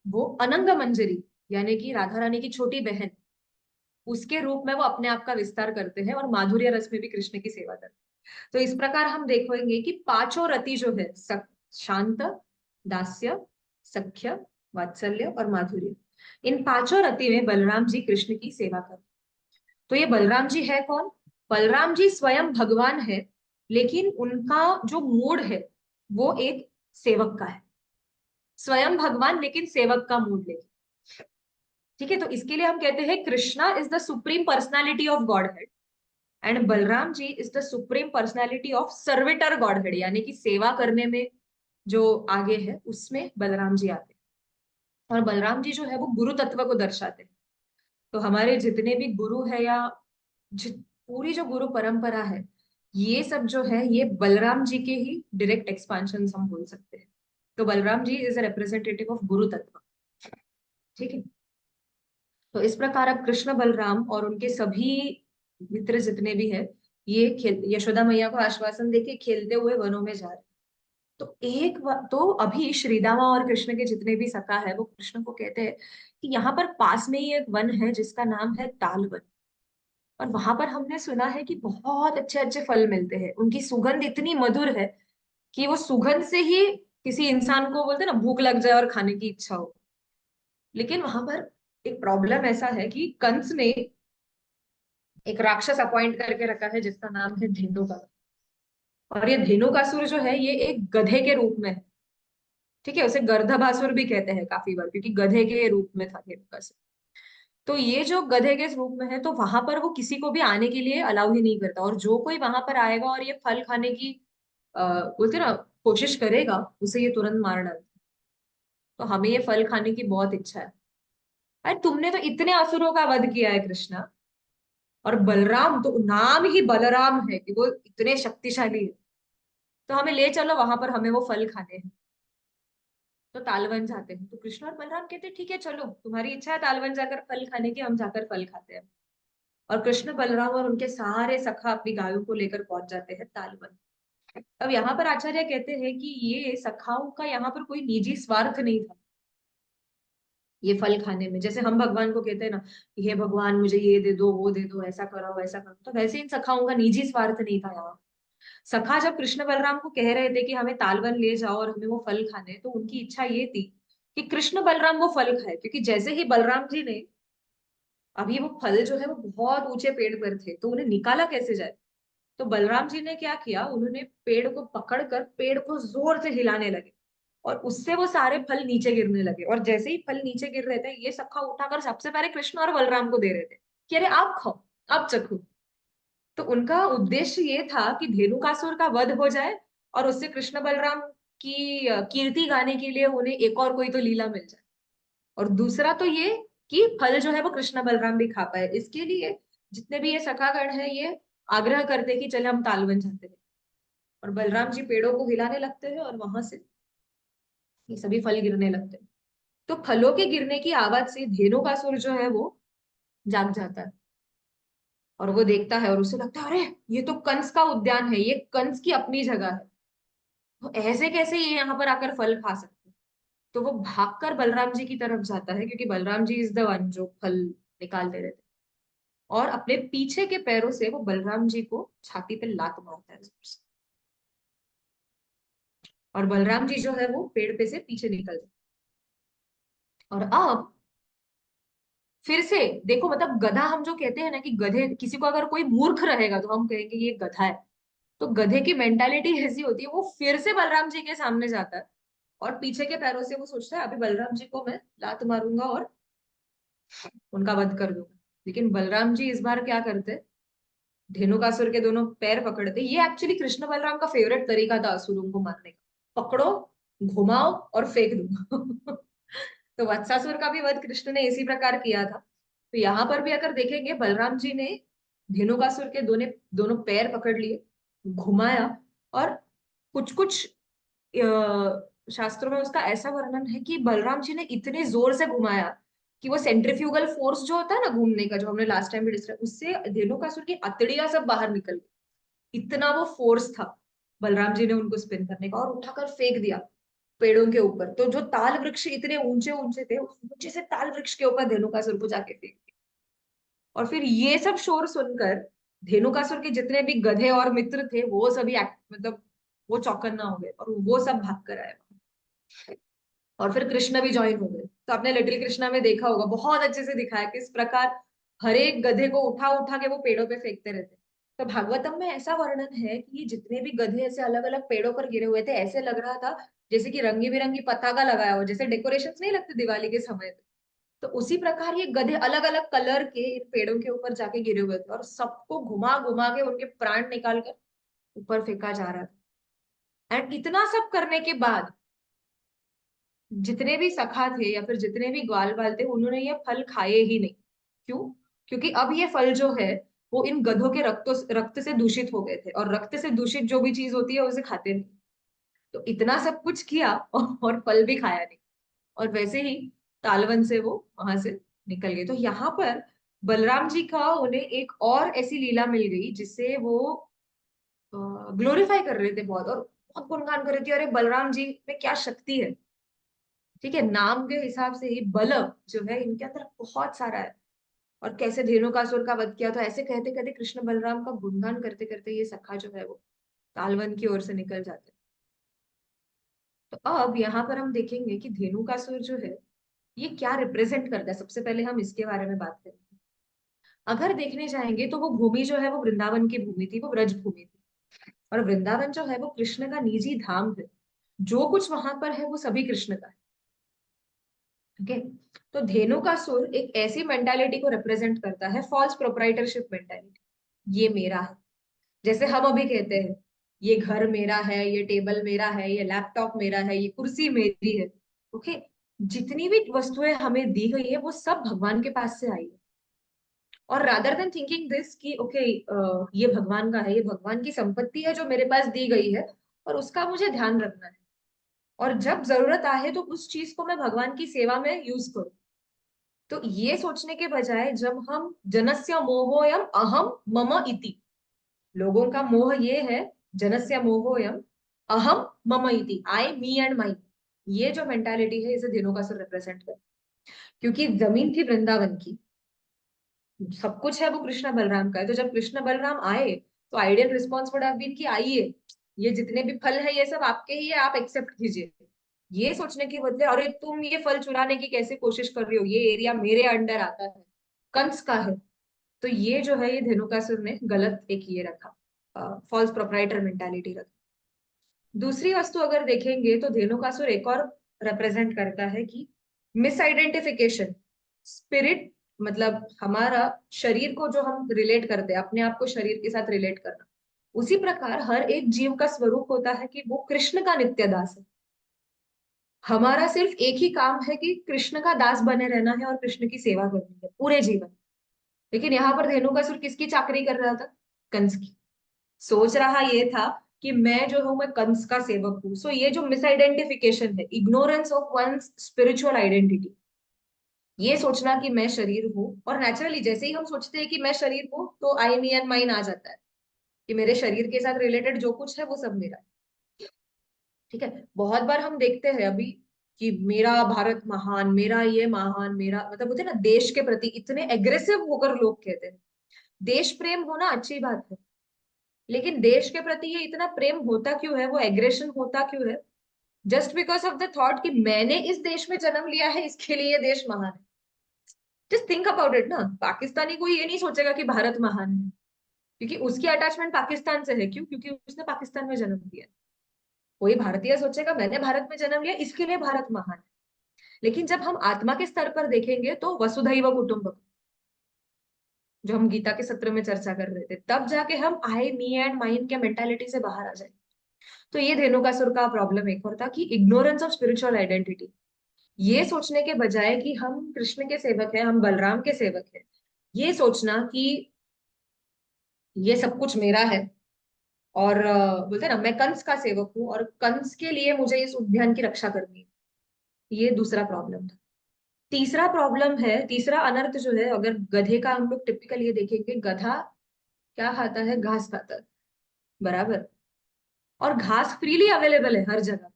वो अनंग मंजरी, यानी कि राधा रानी की छोटी बहन, उसके रूप में वो अपने आप का विस्तार करते हैं और माधुर्य रस में भी कृष्ण की सेवा करते हैं। तो इस प्रकार हम देखेंगे कि पांचों रति जो है शांत, दास्य, सख्य, वात्सल्य और माधुर्य, इन पांचों रति में बलराम जी कृष्ण की सेवा करते हैं। तो ये बलराम जी है कौन? बलराम जी स्वयं भगवान है, लेकिन उनका जो मूड है वो एक सेवक का है। स्वयं भगवान लेकिन सेवक का मूड लेके। ठीक है, तो इसके लिए हम कहते हैं Krishna is the supreme personality of godhead and Balram ji is the supreme personality of servitor godhead, यानी कि सेवा करने में जो आगे है उसमें बलराम जी आते हैं। और बलराम जी जो है वो गुरु तत्व को दर्शाते हैं। तो हमारे जितने भी गुरु है या पूरी जो गुरु परंपरा है, ये सब जो है ये बलराम जी के ही डायरेक्ट एक्सपांशन हम बोल सकते हैं। तो Balram ji is a representative of गुरु तत्व। ठीक है। तो इस प्रकार अब कृष्ण बलराम और उनके सभी मित्र जितने भी है, ये खेल यशोदा मैया को आश्वासन देके खेलते हुए वनों में जा रहे। तो तो अभी श्रीदामा और कृष्ण के जितने भी सखा है वो कृष्ण को कहते हैं कि यहाँ पर पास में ही एक वन है जिसका नाम है ताल वन। और वहां पर हमने सुना है कि बहुत अच्छे अच्छे फल मिलते हैं, उनकी सुगंध इतनी मधुर है कि वो सुगंध से ही किसी इंसान को बोलते हैं ना भूख लग जाए और खाने की इच्छा हो। लेकिन वहां पर एक प्रॉब्लम ऐसा है कि कंस ने एक राक्षस अपॉइंट करके रखा है जिसका नाम है धेनुका। और ये धेनुकासुर जो है ये एक गधे के रूप में है। ठीक है, उसे गर्दभासुर भी कहते हैं काफी बार, क्योंकि गधे के रूप में था धेनुकासुर। तो ये जो गधे के रूप में है, तो वहां पर वो किसी को भी आने के लिए अलाउ ही नहीं करता, और जो कोई वहां पर आएगा और ये फल खाने की बोलते ना कोशिश करेगा, उसे ये तुरंत मार डालता है। तो हमें ये फल खाने की बहुत इच्छा है। अरे तुमने तो इतने असुरों का वध किया है कृष्णा, और बलराम तो नाम ही बलराम है कि वो इतने शक्तिशाली है, तो हमें ले चलो वहां पर, हमें वो फल खाने हैं। तो तालवन जाते हैं, तो कृष्ण और बलराम कहते हैं ठीक है चलो, तुम्हारी इच्छा है तालवन जाकर फल खाने की, हम जाकर फल खाते हैं। और कृष्ण बलराम और उनके सारे सखा अपनी गायों को लेकर पहुंच जाते हैं तालवन। अब यहाँ पर आचार्य कहते हैं कि ये सखाओं का यहाँ पर कोई निजी स्वार्थ नहीं था ये फल खाने में। जैसे हम भगवान को कहते हैं ना, ये भगवान मुझे ये दे दो वो दे दो, ऐसा करो वैसा करो, तो वैसे इन सखाओं का निजी स्वार्थ नहीं था यहाँ। सखा जब कृष्ण बलराम को कह रहे थे कि हमें तालवन ले जाओ और हमें वो फल खाने, तो उनकी इच्छा ये थी कि कृष्ण बलराम वो फल खाए, क्योंकि जैसे ही बलराम जी ने अभी वो फल जो है वो बहुत ऊंचे पेड़ पर थे, तो उन्हें निकाला कैसे जाए। तो बलराम जी ने क्या किया, उन्होंने पेड़ को पकड़कर पेड़ को जोर से हिलाने लगे, और उससे वो सारे फल नीचे गिरने लगे। और जैसे ही फल नीचे गिर रहे थे, ये सखा उठाकर सबसे पहले कृष्ण और बलराम को दे रहे थे कि अरे आप खाओ, आप चखो। तो उनका उद्देश्य ये था कि धेनुकासुर का वध हो जाए, और उससे कृष्ण बलराम की कीर्ति गाने के लिए उन्हें एक और कोई तो लीला मिल जाए। और दूसरा तो ये कि फल जो है वो कृष्ण बलराम भी खा पाए, इसके लिए जितने भी ये सखागण है ये आग्रह करते कि चले हम तालवन जाते हैं। और बलराम जी पेड़ों को हिलाने लगते हैं और वहां से ये सभी फल गिरने लगते हैं। तो फलों के गिरने की आवाज से धेनुकासुर जो है वो जाग जाता है, और वो देखता है और उसे लगता है अरे ये तो कंस का उद्यान है, ये कंस की अपनी जगह है, तो ऐसे कैसे ये यहाँ पर आकर फल खा सकते हैं। तो वो भागकर बलराम जी की तरफ जाता है, क्योंकि Balram ji is the one जो फल निकाल दे रहे थे। और अपने पीछे के पैरों से वो बलराम जी को छाती पे लात मारता है जोर से। और बलराम जी जो है वो पेड़ पे से पीछे निकल जाते हैं। और अब फिर से देखो, मतलब गधा, हम जो कहते हैं ना कि गधे, किसी को अगर कोई मूर्ख रहेगा तो हम कहेंगे ये गधा है। तो गधे की मेंटालिटी ऐसी होती है, वो फिर से बलराम जी के सामने जाता है, और पीछे के पैरों से वो सोचता है अभी बलराम जी को मैं लात मारूंगा और उनका वध कर दूंगा। लेकिन बलराम जी इस बार क्या करते, धेनुकासुर के दोनों पैर पकड़ते। ये एक्चुअली कृष्ण बलराम का फेवरेट तरीका था असुरों को मारने का, पकड़ो, घुमाओ और फेंक दो। तो वत्सासुर का भी वध कृष्ण ने इसी प्रकार किया था। तो यहाँ पर भी अगर देखेंगे, बलराम जी ने धेनुकासुर के दोनों दोनों पैर पकड़ लिए, घुमाया, और कुछ कुछ शास्त्रों में उसका ऐसा वर्णन है कि बलराम जी ने इतने जोर से घुमाया कि वो सेंट्रीफ्यूगल फोर्स जो होता है ना घूमने का, जो हमने लास्ट टाइम भी डिस्कस, उससे धेनुकासुर की अतड़ियां सब बाहर निकल गई। इतना वो फोर्स था बलराम जी ने उनको स्पिन करने का, और उठाकर फेंक दिया पेड़ों के ऊपर। तो जो ताल वृक्ष इतने ऊंचे ऊंचे थे, उस ऊंचे से ताल वृक्ष के ऊपर धेनुकासुर को जाके फेंक दिया। और फिर ये सब शोर सुनकर धेनुकासुर के जितने भी गधे और मित्र थे वो सभी मतलब वो चौकन्ना हो गए, और वो सब भाग कर आए। और फिर कृष्ण भी ज्वाइन हो गए। तो आपने लिटिल कृष्णा में देखा होगा, बहुत अच्छे से दिखाया किस प्रकार हर एक गधे को उठा उठा के वो पेड़ों पे फेंकते रहते। तो भागवतम में ऐसा वर्णन है कि ये जितने भी गधे ऐसे अलग अलग पेड़ों पर गिरे हुए थे, ऐसे लग रहा था जैसे कि रंगी बिरंगी पताका लगाया हो, जैसे डेकोरेशन नहीं लगते दिवाली के समय पे। तो उसी प्रकार ये गधे अलग अलग कलर के इन पेड़ों के ऊपर जाके गिरे हुए थे, और सबको घुमा घुमा के उनके प्राण निकाल कर ऊपर फेंका जा रहा था। एंड इतना सब करने के बाद जितने भी सखा थे या फिर जितने भी ग्वाल बाल थे, उन्होंने ये फल खाए ही नहीं। क्यों? क्योंकि अब ये फल जो है वो इन गधों के रक्त से दूषित हो गए थे, और रक्त से दूषित जो भी चीज होती है उसे खाते नहीं। तो इतना सब कुछ किया और फल भी खाया नहीं। और वैसे ही तालवन से वो वहां से निकल गए। तो यहाँ पर बलराम जी का उन्हें एक और ऐसी लीला मिल गई जिससे वो ग्लोरीफाई कर रहे थे बहुत, और बहुत गुणगान कर रहे थे, अरे बलराम जी में क्या शक्ति है। ठीक है, नाम के हिसाब से ही बल जो है इनके अंदर बहुत सारा है। और कैसे धेनुकासुर का वध किया, तो ऐसे कहते कहते कृष्ण बलराम का गुणगान करते करते ये सखा जो है वो तालवन की ओर से निकल जाते हैं। तो अब यहाँ पर हम देखेंगे कि धेनुकासुर जो है ये क्या रिप्रेजेंट करता है। सबसे पहले हम इसके बारे में बात करेंगे। अगर देखने जाएंगे तो वो भूमि जो है वो वृंदावन की भूमि थी, वो ब्रज भूमि थी। और वृंदावन जो है वो कृष्ण का निजी धाम है। जो कुछ वहां पर है वो सभी कृष्ण का है। ओके। तो धेनुकासुर एक ऐसी मेंटालिटी को रिप्रेजेंट करता है, फॉल्स प्रोप्राइटरशिप मेंटालिटी। ये मेरा है। जैसे हम अभी कहते हैं ये घर मेरा है, ये टेबल मेरा है, ये लैपटॉप मेरा है, ये कुर्सी मेरी है। ओके। जितनी भी वस्तुएं हमें दी गई है वो सब भगवान के पास से आई है। और रादर देन थिंकिंग दिस कि ओके ये भगवान का है, ये भगवान की संपत्ति है जो मेरे पास दी गई है और उसका मुझे ध्यान रखना है, और जब जरूरत आए तो उस चीज को मैं भगवान की सेवा में यूज करूं। तो ये सोचने के बजाय जब हम जनस्य मोहोयम अहम मम इति, लोगों का मोह ये है, जनस्य मोहोयम अहम मम इति, आई मी एंड माई, ये जो मेंटालिटी है इसे दिनों का सर रिप्रेजेंट कर। क्योंकि जमीन थी वृंदावन की, सब कुछ है वो कृष्ण बलराम का है। तो जब कृष्ण बलराम आए तो ideal response would have been कि आइए, ये जितने भी फल है ये सब आपके ही है, आप एक्सेप्ट कीजिए। ये सोचने के बदले अरे तुम ये फल चुराने की कैसे कोशिश कर रही हो, ये एरिया मेरे अंडर आता है, कंस का है। तो ये जो है ये धेनुकासुर ने गलत एक ये रखा, फॉल्स प्रोप्राइटर मेंटालिटी रखी। दूसरी वस्तु अगर देखेंगे तो धेनुकासुर एक और रिप्रेजेंट करता है कि मिस आइडेंटिफिकेशन स्पिरिट, मतलब हमारा शरीर को जो हम रिलेट करते हैं, अपने आप को शरीर के साथ रिलेट करना, उसी प्रकार हर एक जीव का स्वरूप होता है कि वो कृष्ण का नित्य दास है। हमारा सिर्फ एक ही काम है कि कृष्ण का दास बने रहना है और कृष्ण की सेवा करनी है पूरे जीवन। लेकिन यहाँ पर धेनुकासुर किसकी चाकरी कर रहा था? कंस की। सोच रहा ये था कि मैं जो हूं मैं कंस का सेवक हूं। सो ये जो मिसआइडेंटिफिकेशन है, ignorance of one spiritual identity, ये सोचना कि मैं शरीर हूँ, और नेचुरली जैसे ही हम सोचते हैं कि मैं शरीर हूँ तो आई मी एंड माइन आ जाता है कि मेरे शरीर के साथ रिलेटेड जो कुछ है वो सब मेरा है। ठीक है, बहुत बार हम देखते हैं अभी कि मेरा भारत महान, मेरा ये महान, मेरा मतलब होते हैं ना देश के प्रति इतने एग्रेसिव होकर लोग कहते हैं। देश प्रेम होना अच्छी बात है, लेकिन देश के प्रति ये इतना प्रेम होता क्यों है, वो एग्रेशन होता क्यों है? Just because of the thought कि मैंने इस देश में जन्म लिया है इसके लिए ये देश महान है। जस्ट थिंक अबाउट इट ना, पाकिस्तानी कोई ये नहीं सोचेगा कि भारत महान है, क्योंकि उसकी अटैचमेंट पाकिस्तान से है। क्यों? क्योंकि उसने पाकिस्तान में जन्म लिया। कोई भारतीय सोचेगा मैंने भारत में जन्म लिया इसके लिए भारत महान है। लेकिन जब हम आत्मा के स्तर पर देखेंगे तो वसुधैव कुटुंबकम, जो हम गीता के सत्र में चर्चा कर रहे थे, तब जाके हम आई मी एंड माइन के मेंटालिटी से बाहर आ जाए। तो ये धेनुकासुर का प्रॉब्लम एक और था कि इग्नोरेंस ऑफ स्पिरिचुअल आइडेंटिटी। ये सोचने के बजाय कि हम कृष्ण के सेवक हैं, हम बलराम के सेवक हैं, ये सोचना कि ये सब कुछ मेरा है। और बोलते हैं ना मैं कंस का सेवक हूँ और कंस के लिए मुझे इस उद्यान की रक्षा करनी है। ये दूसरा प्रॉब्लम था। तीसरा प्रॉब्लम है, तीसरा अनर्थ जो है, अगर गधे का हम लोग टिपिकल ये देखेंगे, गधा क्या खाता है? घास खाता है। बराबर। और घास फ्रीली अवेलेबल है हर जगह,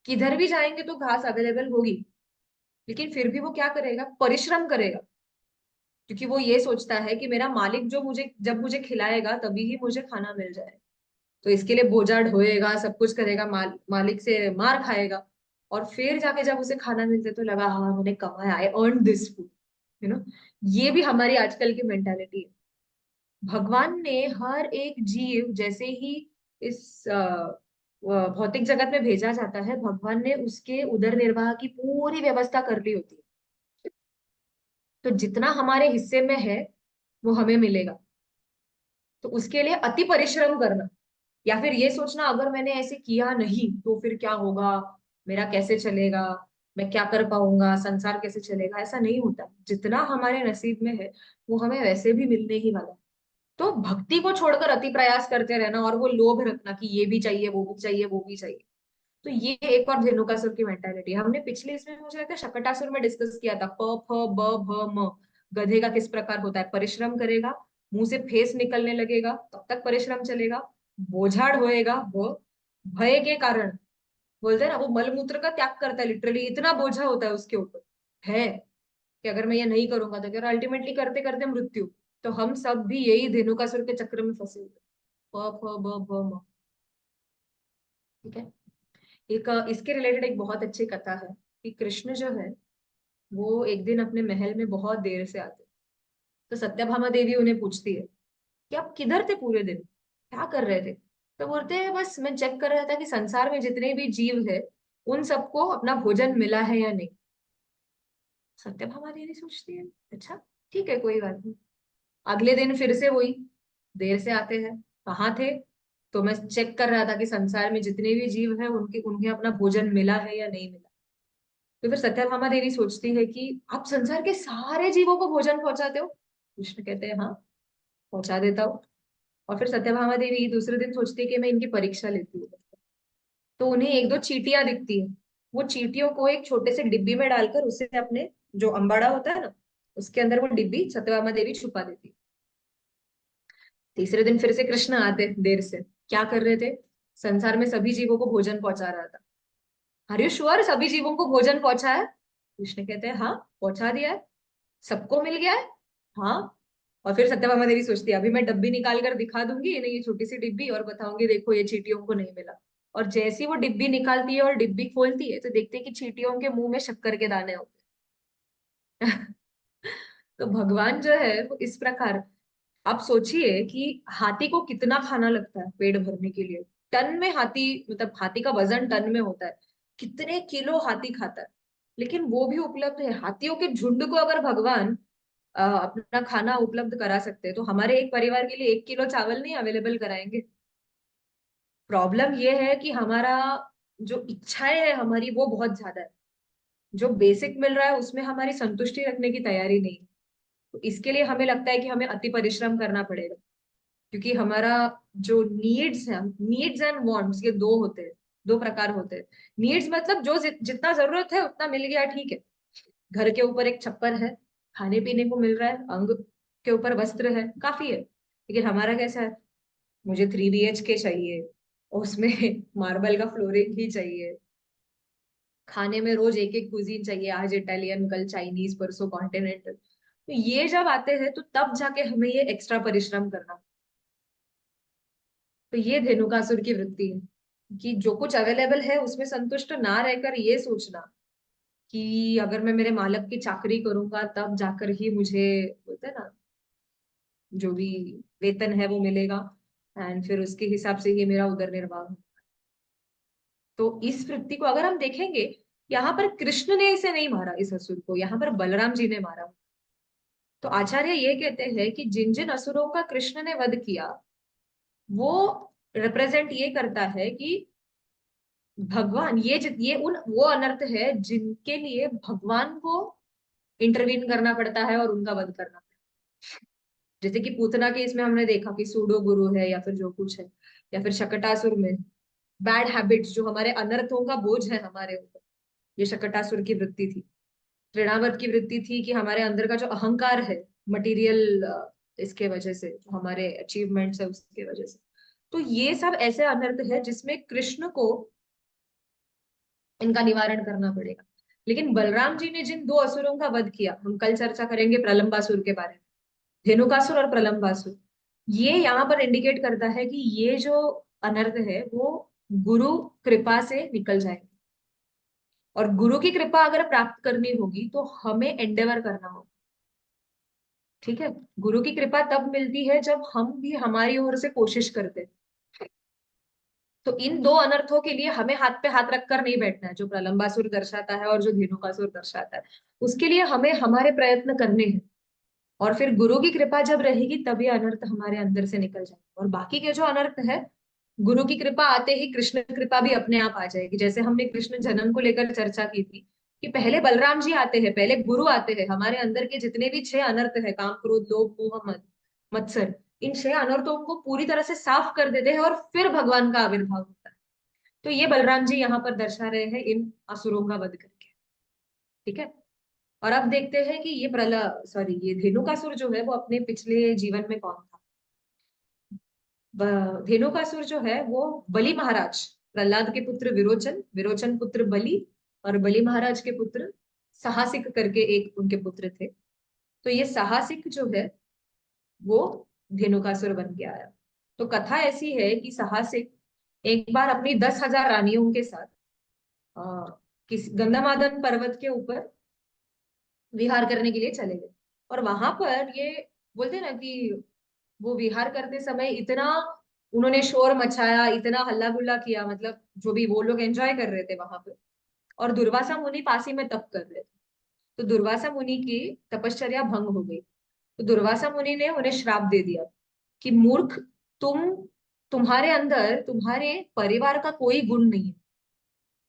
किधर भी जाएंगे तो घास अवेलेबल होगी। लेकिन फिर भी वो क्या करेगा? परिश्रम करेगा, क्योंकि वो ये सोचता है कि मेरा मालिक जो मुझे जब मुझे खिलाएगा तभी ही मुझे खाना मिल जाए। तो इसके लिए बोझा ढोएगा, सब कुछ करेगा, मालिक से मार खाएगा, और फिर जाके जब उसे खाना मिलते तो लगा हाँ मैंने कमाया, I earn this food. You know, ये भी हमारी आजकल की मेंटालिटी है। भगवान ने हर एक जीव जैसे ही इस भौतिक जगत में भेजा जाता है, भगवान ने उसके उदर निर्वाह की पूरी व्यवस्था कर ली होती है। तो जितना हमारे हिस्से में है वो हमें मिलेगा। तो उसके लिए अति परिश्रम करना, या फिर ये सोचना अगर मैंने ऐसे किया नहीं तो फिर क्या होगा, मेरा कैसे चलेगा, मैं क्या कर पाऊंगा, संसार कैसे चलेगा, ऐसा नहीं होता। जितना हमारे नसीब में है वो हमें वैसे भी मिलने ही वाला है। तो भक्ति को छोड़कर अति प्रयास करते रहना और वो लोभ रखना कि ये भी चाहिए वो भी चाहिए वो भी चाहिए, तो ये एक और धेनुकासुर की मेंटालिटी। हमने पिछले इसमें मुझे लगता है शकटासुर में डिस्कस किया था, प फ ब भ म। गधे का किस प्रकार होता है, परिश्रम करेगा, मुंह से फेस निकलने लगेगा तब तक परिश्रम चलेगा, बोझाड़ होएगा वो, भय के कारण, बोलते हैं ना वो मलमूत्र का त्याग करता है, लिटरली इतना बोझा होता है उसके ऊपर है कि अगर मैं ये नहीं करूंगा तो क्या, अल्टीमेटली करते करते मृत्यु। तो हम सब भी यही धेनुकासुर के चक्र में फंसे हुए, प फ ब भ म। ठीक है। एक इसके रिलेटेड एक बहुत अच्छी कथा है कि कृष्ण जो है वो एक दिन अपने महल में बहुत देर से आते। तो सत्यभामा देवी उन्हें पूछती है कि आप किधर थे पूरे दिन, क्या कर रहे थे। तो बोलते हैं बस मैं चेक कर रहा था कि संसार में जितने भी जीव है उन सबको अपना भोजन मिला है या नहीं। सत्यभामा देवी सोचती है अच्छा ठीक है कोई बात नहीं। अगले दिन फिर से वही देर से आते हैं। कहाँ थे, तो मैं चेक कर रहा था कि संसार में जितने भी जीव हैं उनके उन्हें अपना भोजन मिला है या नहीं मिला। तो फिर सत्यभामा देवी सोचती है कि आप संसार के सारे जीवों को भोजन पहुंचाते हो। कृष्ण कहते हैं हाँ पहुंचा देता हूँ। और फिर सत्यभामा देवी दूसरे दिन सोचती है कि मैं इनकी परीक्षा लेती हूँ। तो उन्हें एक दो चींटियां दिखती है। वो चींटियों को एक छोटे से डिब्बी में डालकर उसे अपने जो अंबाड़ा होता है ना उसके अंदर वो डिब्बी सत्यभामा देवी छुपा देती है। तीसरे दिन फिर से कृष्ण आते देर से। क्या कर रहे थे, संसार में सभी जीवों को भोजन पहुंचा रहा था। आर यू श्योर सभी जीवों को भोजन पहुंचा है। कृष्ण कहते हैं हाँ पहुंचा दिया है, सबको मिल गया है। हाँ। और फिर सत्यभामा देवी सोचती है अभी मैं डब्बी निकाल कर दिखा दूंगी इन्हें, ये छोटी सी डिब्बी, और बताऊंगी देखो ये चींटियों को नहीं मिला। और जैसी वो डिब्बी निकालती है और डिब्बी खोलती है तो देखते हैं कि चींटियों के मुंह में शक्कर के दाने होते हैं। तो भगवान जो है वो इस प्रकार, आप सोचिए कि हाथी को कितना खाना लगता है पेट भरने के लिए। टन में हाथी, मतलब हाथी का वजन टन में होता है, कितने किलो हाथी खाता है। लेकिन वो भी उपलब्ध है, हाथियों के झुंड को अगर भगवान अपना खाना उपलब्ध करा सकते हैं तो हमारे एक परिवार के लिए 1 किलो चावल नहीं अवेलेबल कराएंगे। प्रॉब्लम ये है कि हमारा जो इच्छाएं है हमारी वो बहुत ज्यादा है। जो बेसिक मिल रहा है उसमें हमारी संतुष्टि रखने की तैयारी नहीं है। तो इसके लिए हमें लगता है कि हमें अति परिश्रम करना पड़ेगा, क्योंकि हमारा जो नीड्स है, नीड्स एंड वांट्स ये दो होते हैं, दो प्रकार होते हैं। नीड्स मतलब जो जितना जरूरत है उतना मिल गया ठीक है, घर के ऊपर एक छप्पर है, खाने पीने को मिल रहा है, अंग के ऊपर वस्त्र है, काफी है। लेकिन हमारा कैसा है, मुझे 3 BHK चाहिए, और उसमें मार्बल का फ्लोरिंग ही चाहिए, खाने में रोज एक एक कुजीन चाहिए, आज इटालियन कल चाइनीज परसों कॉन्टिनेंटल। तो ये जब आते हैं तो तब जाके हमें ये एक्स्ट्रा परिश्रम करना। तो ये धेनुकासुर की वृत्ति है कि जो कुछ अवेलेबल है उसमें संतुष्ट ना रहकर ये सोचना कि अगर मैं मेरे मालिक की चाकरी करूंगा तब जाकर ही मुझे, बोलते हैं ना, जो भी वेतन है वो मिलेगा, एंड फिर उसके हिसाब से ही मेरा उदर निर्वाह हो। तो इस वृत्ति को अगर हम देखेंगे, यहाँ पर कृष्ण ने इसे नहीं मारा इस असुर को, यहाँ पर बलराम जी ने मारा। तो आचार्य ये कहते हैं कि जिन जिन असुरों का कृष्ण ने वध किया वो रिप्रेजेंट ये करता है कि भगवान ये उन वो अनर्थ है जिनके लिए भगवान को इंटरवीन करना पड़ता है और उनका वध करना पड़ता है। जैसे कि पूतना के इसमें हमने देखा कि सूडो गुरु है या फिर जो कुछ है, या फिर शकटासुर में बैड हैबिट्स जो हमारे अनर्थों का बोझ है हमारे ऊपर, ये शकटासुर की वृत्ति थी। तृणावत की वृत्ति थी कि हमारे अंदर का जो अहंकार है मटेरियल, इसके वजह से जो हमारे अचीवमेंट्स है उसके वजह से। तो ये सब ऐसे अनर्थ है जिसमें कृष्ण को इनका निवारण करना पड़ेगा। लेकिन बलराम जी ने जिन दो असुरों का वध किया, हम कल चर्चा करेंगे प्रलंबासुर के बारे में, धेनुकासुर और प्रलंबासुर, ये यहाँ पर इंडिकेट करता है कि ये जो अनर्थ है वो गुरु कृपा से निकल जाएगा। और गुरु की कृपा अगर प्राप्त करनी होगी तो हमें एंडेवर करना होगा। ठीक है। गुरु की कृपा तब मिलती है जब हम भी हमारी ओर से कोशिश करते हैं। तो इन दो अनर्थों के लिए हमें हाथ पे हाथ रखकर नहीं बैठना है, जो प्रलंबासुर दर्शाता है और जो धेनुकासुर दर्शाता है। उसके लिए हमें हमारे प्रयत्न करने हैं, और फिर गुरु की कृपा जब रहेगी तब ये अनर्थ हमारे अंदर से निकल जाएगा। और बाकी के जो अनर्थ है, गुरु की कृपा आते ही कृष्ण कृपा भी अपने आप आ जाएगी। जैसे हमने कृष्ण जन्म को लेकर चर्चा की थी कि पहले बलराम जी आते हैं, पहले गुरु आते हैं, हमारे अंदर के जितने भी 6 अनर्थ है, काम क्रोध लोभ मोह मद मत्सर, इन 6 अनर्थों को पूरी तरह से साफ कर देते हैं और फिर भगवान का आविर्भाव होता है। तो ये बलराम जी यहाँ पर दर्शा रहे हैं इन असुरों का वध करके। ठीक है। और अब देखते हैं कि ये ये धेनुकासुर जो है वो अपने पिछले जीवन में कौन था। धेनुकासुर जो है वो बलि महाराज, प्रहलाद के पुत्र विरोचन, विरोचन पुत्र बलि, और बलि महाराज के पुत्र साहसिक करके एक उनके पुत्र थे। तो ये साहसिक जो है वो धेनुकासुर बन के आया। तो कथा ऐसी है कि साहसिक एक बार अपनी 10,000 रानियों के साथ किस गंधमादन पर्वत के ऊपर विहार करने के लिए चले गए। और वहां पर ये बोलते हैं ना कि वो विहार करते समय इतना उन्होंने शोर मचाया, इतना हल्ला गुल्ला किया, मतलब जो भी वो लोग एंजॉय कर रहे थे वहां पे। और दुर्वासा मुनि पास ही में तप कर रहे थे। तो दुर्वासा मुनि की तपश्चर्या भंग हो गई। तो दुर्वासा मुनि ने उन्हें श्राप दे दिया कि मूर्ख, तुम तुम्हारे अंदर तुम्हारे परिवार का कोई गुण नहीं है।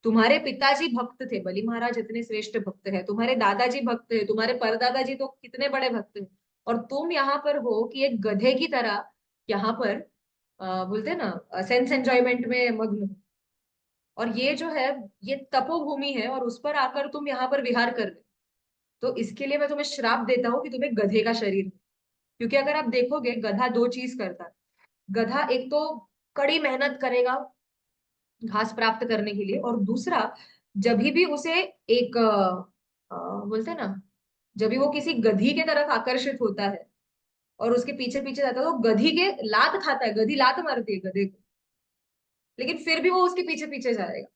तुम्हारे पिताजी भक्त थे, बलि महाराज इतने श्रेष्ठ भक्त है, तुम्हारे दादाजी भक्त है, तुम्हारे परदादाजी तो कितने बड़े भक्त हैं, और तुम यहाँ पर हो कि एक गधे की तरह यहाँ पर बोलते हैं ना सेंस एंजॉयमेंट में मग्न हो। और ये जो है ये तपोभूमि है और उस पर आकर तुम यहाँ पर विहार कर रहे हो। तो इसके लिए मैं तुम्हें श्राप देता हूँ कि तुम्हें गधे का शरीर है। क्योंकि अगर आप देखोगे गधा दो चीज करता है। गधा एक तो कड़ी मेहनत करेगा घास प्राप्त करने के लिए, और दूसरा जब भी उसे एक बोलते हैं ना, जब भी वो किसी गधी के तरफ आकर्षित होता है और उसके पीछे पीछे जाता है तो गधी के लात खाता है, गधी लात मारती है गधे को, लेकिन फिर भी वो उसके पीछे पीछे जाएगा।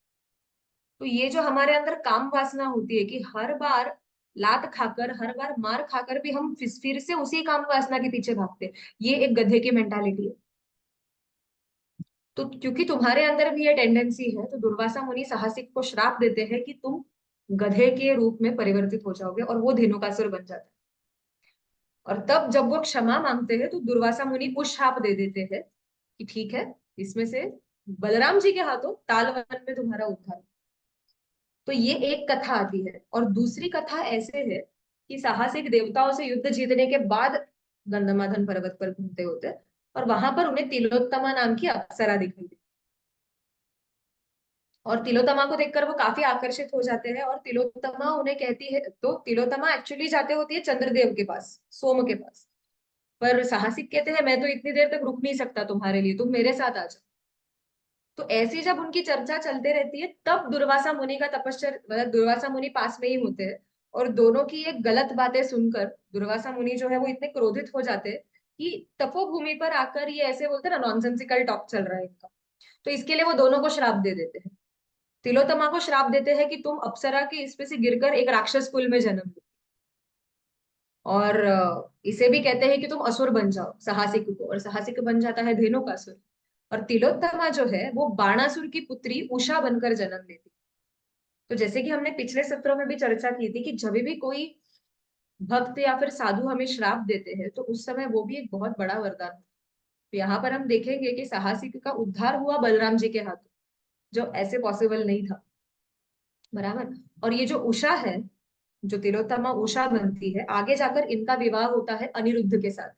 तो ये जो हमारे अंदर काम वासना होती है कि हर बार लात खाकर, हर बार मार खाकर भी हम फिर से उसी काम वासना के पीछे भागते हैं, ये एक गधे की मेंटालिटी है। तो क्योंकि तुम्हारे अंदर भी ये टेंडेंसी है, तो दुर्वासा मुनि साहसिक को श्राप देते हैं कि तुम गधे के रूप में परिवर्तित हो जाओगे, और वो धेनुकासुर बन जाता है। और तब जब वो क्षमा मांगते हैं तो दुर्वासा मुनि को शाप दे देते हैं कि ठीक है, इसमें से बलराम जी के हाथों तालवन में तुम्हारा उद्धार। तो ये एक कथा आती है। और दूसरी कथा ऐसे है कि साहसिक देवताओं से युद्ध जीतने के बाद गंधमादन पर्वत पर घूमते होते हैं, और वहां पर उन्हें तिलोत्तमा नाम की अप्सरा दिखाई दी। और तिलोत्तमा को देखकर वो काफी आकर्षित हो जाते हैं, और तिलोत्तमा उन्हें कहती है, तो तिलोत्तमा एक्चुअली जाते होती है चंद्रदेव के पास, सोम के पास। पर साहसिक कहते हैं मैं तो इतनी देर तक रुक नहीं सकता तुम्हारे लिए, तुम मेरे साथ आ जाओ। तो ऐसी जब उनकी चर्चा चलते रहती है तब दुर्वासा मुनि का तपस्या, मतलब दुर्वासा मुनि पास में ही होते हैं। और दोनों की एक गलत बातें सुनकर दुर्वासा मुनि जो है वो इतने क्रोधित हो जाते हैं कि तपोभूमि पर आकर ये ऐसे बोलते हैं ना, नॉनसेंसिकल टॉक चल रहा है इनका। तो इसके लिए वो दोनों को श्राप दे देते हैं। तिलोत्तमा को श्राप देते हैं कि तुम अप्सरा के इस पे से गिरकर एक राक्षस कुल में जन्म लो। और इसे भी कहते हैं कि तुम असुर बन जाओ साहसिक को, और साहसिक बन जाता है धेनुकासुर। और तिलोत्तमा जो है वो बाणासुर की पुत्री उषा बनकर जन्म लेती। तो जैसे कि हमने पिछले सत्रों में भी चर्चा की थी कि जब भी कोई भक्त या फिर साधु हमें श्राप देते हैं तो उस समय वो भी एक बहुत बड़ा वरदान है। तो यहाँ पर हम देखेंगे कि साहसिक का उद्धार हुआ बलराम जी के हाथों, जो ऐसे पॉसिबल नहीं था। बराबर। और ये जो उषा है, जो तिलोत्तमा उषा बनती है, आगे जाकर इनका विवाह होता है अनिरुद्ध के साथ।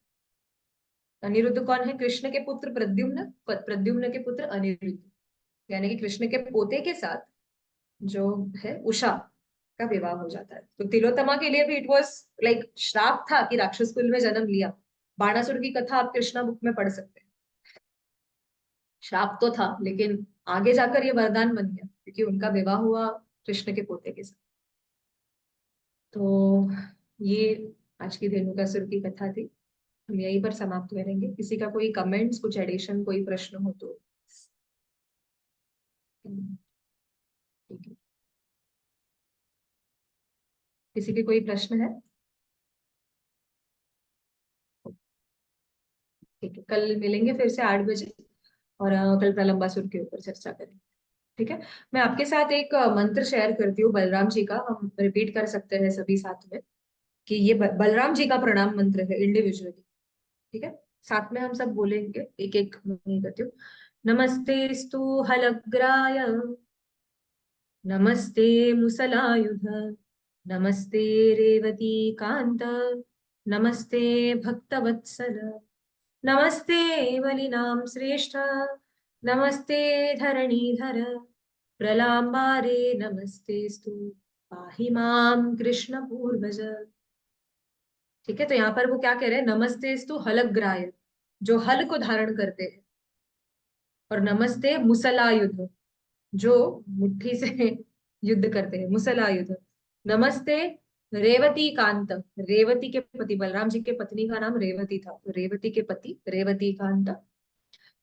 अनिरुद्ध कौन है? कृष्ण के पुत्र प्रद्युम्न, प्रद्युम्न के पुत्र अनिरुद्ध, यानी कि कृष्ण के पोते के साथ जो है उषा का विवाह हो जाता है। तो तिलोत्तमा के लिए भी इट वॉज लाइक श्राप था कि राक्षस कुल में जन्म लिया। बाणासुर की कथा आप कृष्णा बुक में पढ़ सकते हैं। श्राप तो था, लेकिन आगे जाकर ये वरदान बन गया क्योंकि उनका विवाह हुआ कृष्ण के पोते के साथ। तो ये आज की धेनुकासुर की कथा थी। हम यहीं पर समाप्त करेंगे। किसी का कोई कमेंट्स, कुछ एडिशन, कोई प्रश्न हो तो ठीक है। किसी के कोई प्रश्न है? ठीक है, कल मिलेंगे फिर से 8 बजे, और कल प्रलंबासुर के ऊपर चर्चा करेंगे। ठीक है। मैं आपके साथ एक मंत्र शेयर करती हूँ बलराम जी का, हम रिपीट कर सकते हैं सभी साथ में, कि ये बलराम जी का प्रणाम मंत्र है इंडिविजुअली। ठीक है। साथ में हम सब बोलेंगे, एक एक करती हूँ। नमस्ते स्तु हलग्राय, नमस्ते मुसलायुध, नमस्ते रेवती कांत, नमस्ते भक्तवत्सल, नमस्ते बलिनाम श्रेष्ठ, नमस्ते धरणीधर, प्रलाम्बारे नमस्तेस्तु पाहि माम कृष्ण पूर्वज। ठीक है, तो यहाँ पर वो क्या कह रहे हैं, नमस्तेस्तु हलग्राय, जो हल को धारण करते हैं, और नमस्ते मुसलायुध, जो मुट्ठी से युद्ध करते हैं, मुसलायुध। नमस्ते रेवती कांत, रेवती के पति, बलराम जी के पत्नी का नाम रेवती था, तो रेवती के पति रेवती कांत।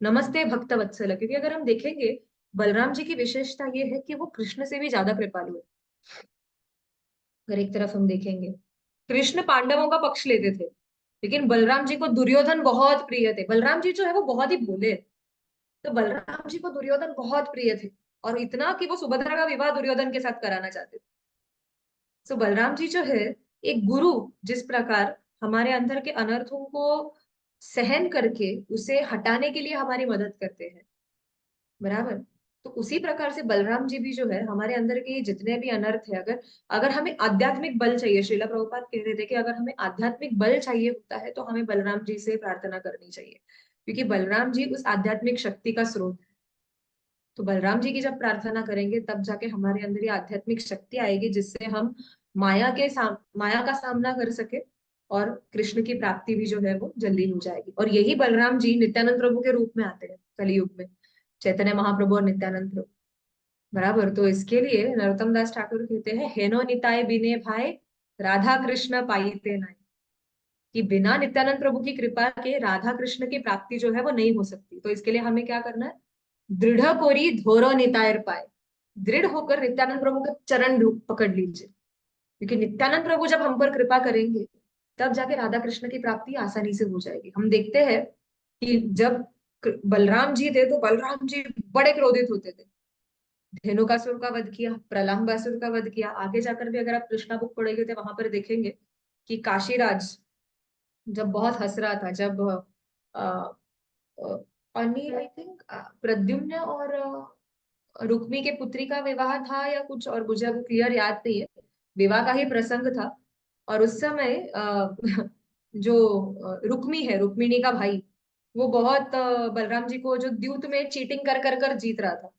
नमस्ते भक्त वत्सल, क्योंकि अगर हम देखेंगे बलराम जी की विशेषता ये है कि वो कृष्ण से भी ज्यादा कृपालु है। अगर एक तरफ हम देखेंगे, कृष्ण पांडवों का पक्ष लेते थे, लेकिन बलराम जी को दुर्योधन बहुत प्रिय थे। बलराम जी जो है वो बहुत ही भोले, तो बलराम जी को दुर्योधन बहुत प्रिय थे, और इतना कि वो सुभद्रा का विवाह दुर्योधन के साथ कराना चाहते थे। तो बलराम जी जो है, एक गुरु जिस प्रकार हमारे अंदर के अनर्थों को सहन करके उसे हटाने के लिए हमारी मदद करते हैं, बराबर, तो उसी प्रकार से बलराम जी भी जो है हमारे अंदर के जितने भी अनर्थ है, अगर अगर हमें आध्यात्मिक बल चाहिए, श्रीला प्रभुपाद कह रहे थे कि अगर हमें आध्यात्मिक बल चाहिए होता है तो हमें बलराम जी से प्रार्थना करनी चाहिए, क्योंकि बलराम जी उस आध्यात्मिक शक्ति का स्रोत है। तो बलराम जी की जब प्रार्थना करेंगे तब जाके हमारे अंदर ये आध्यात्मिक शक्ति आएगी, जिससे हम माया का सामना कर सके, और कृष्ण की प्राप्ति भी जो है वो जल्दी हो जाएगी। और यही बलराम जी नित्यानंद प्रभु के रूप में आते हैं कलयुग में, चैतन्य महाप्रभु और नित्यानंद प्रभु, बराबर। तो इसके लिए नरोत्तम दास ठाकुर कहते हैं, हेनो निताय बिने भाई राधा कृष्ण पाइते नाय, कि बिना नित्यानंद प्रभु की कृपा के राधा कृष्ण की प्राप्ति जो है वो नहीं हो सकती। तो इसके लिए हमें क्या करना है, दृढ़ कोरी धोरो नितायर पाए, दृढ़ होकर नित्यानंद प्रभु के चरण पकड़ लीजिए, क्योंकि नित्यानंद प्रभु जब हम पर कृपा करेंगे तब जाके राधा कृष्ण की प्राप्ति आसानी से हो जाएगी। हम देखते हैं कि जब बलराम जी थे तो बलराम जी बड़े क्रोधित होते थे, धेनुकासुर का वध किया, प्रलंबासुर का वध किया। आगे जाकर भी अगर आप कृष्णा बुक पढ़ेंगे तो वहां पर देखेंगे कि काशीराज जब बहुत हंस रहा था, जब आई थिंक प्रद्युम्न और रुक्मी के पुत्री का विवाह था या कुछ, और मुझे अभी क्लियर याद नहीं है, विवाह का ही प्रसंग था। और उस समय जो रुक्मी है, रुक्मिणी का भाई, वो बहुत बलराम जी को जो द्यूत में चीटिंग कर कर कर जीत रहा था,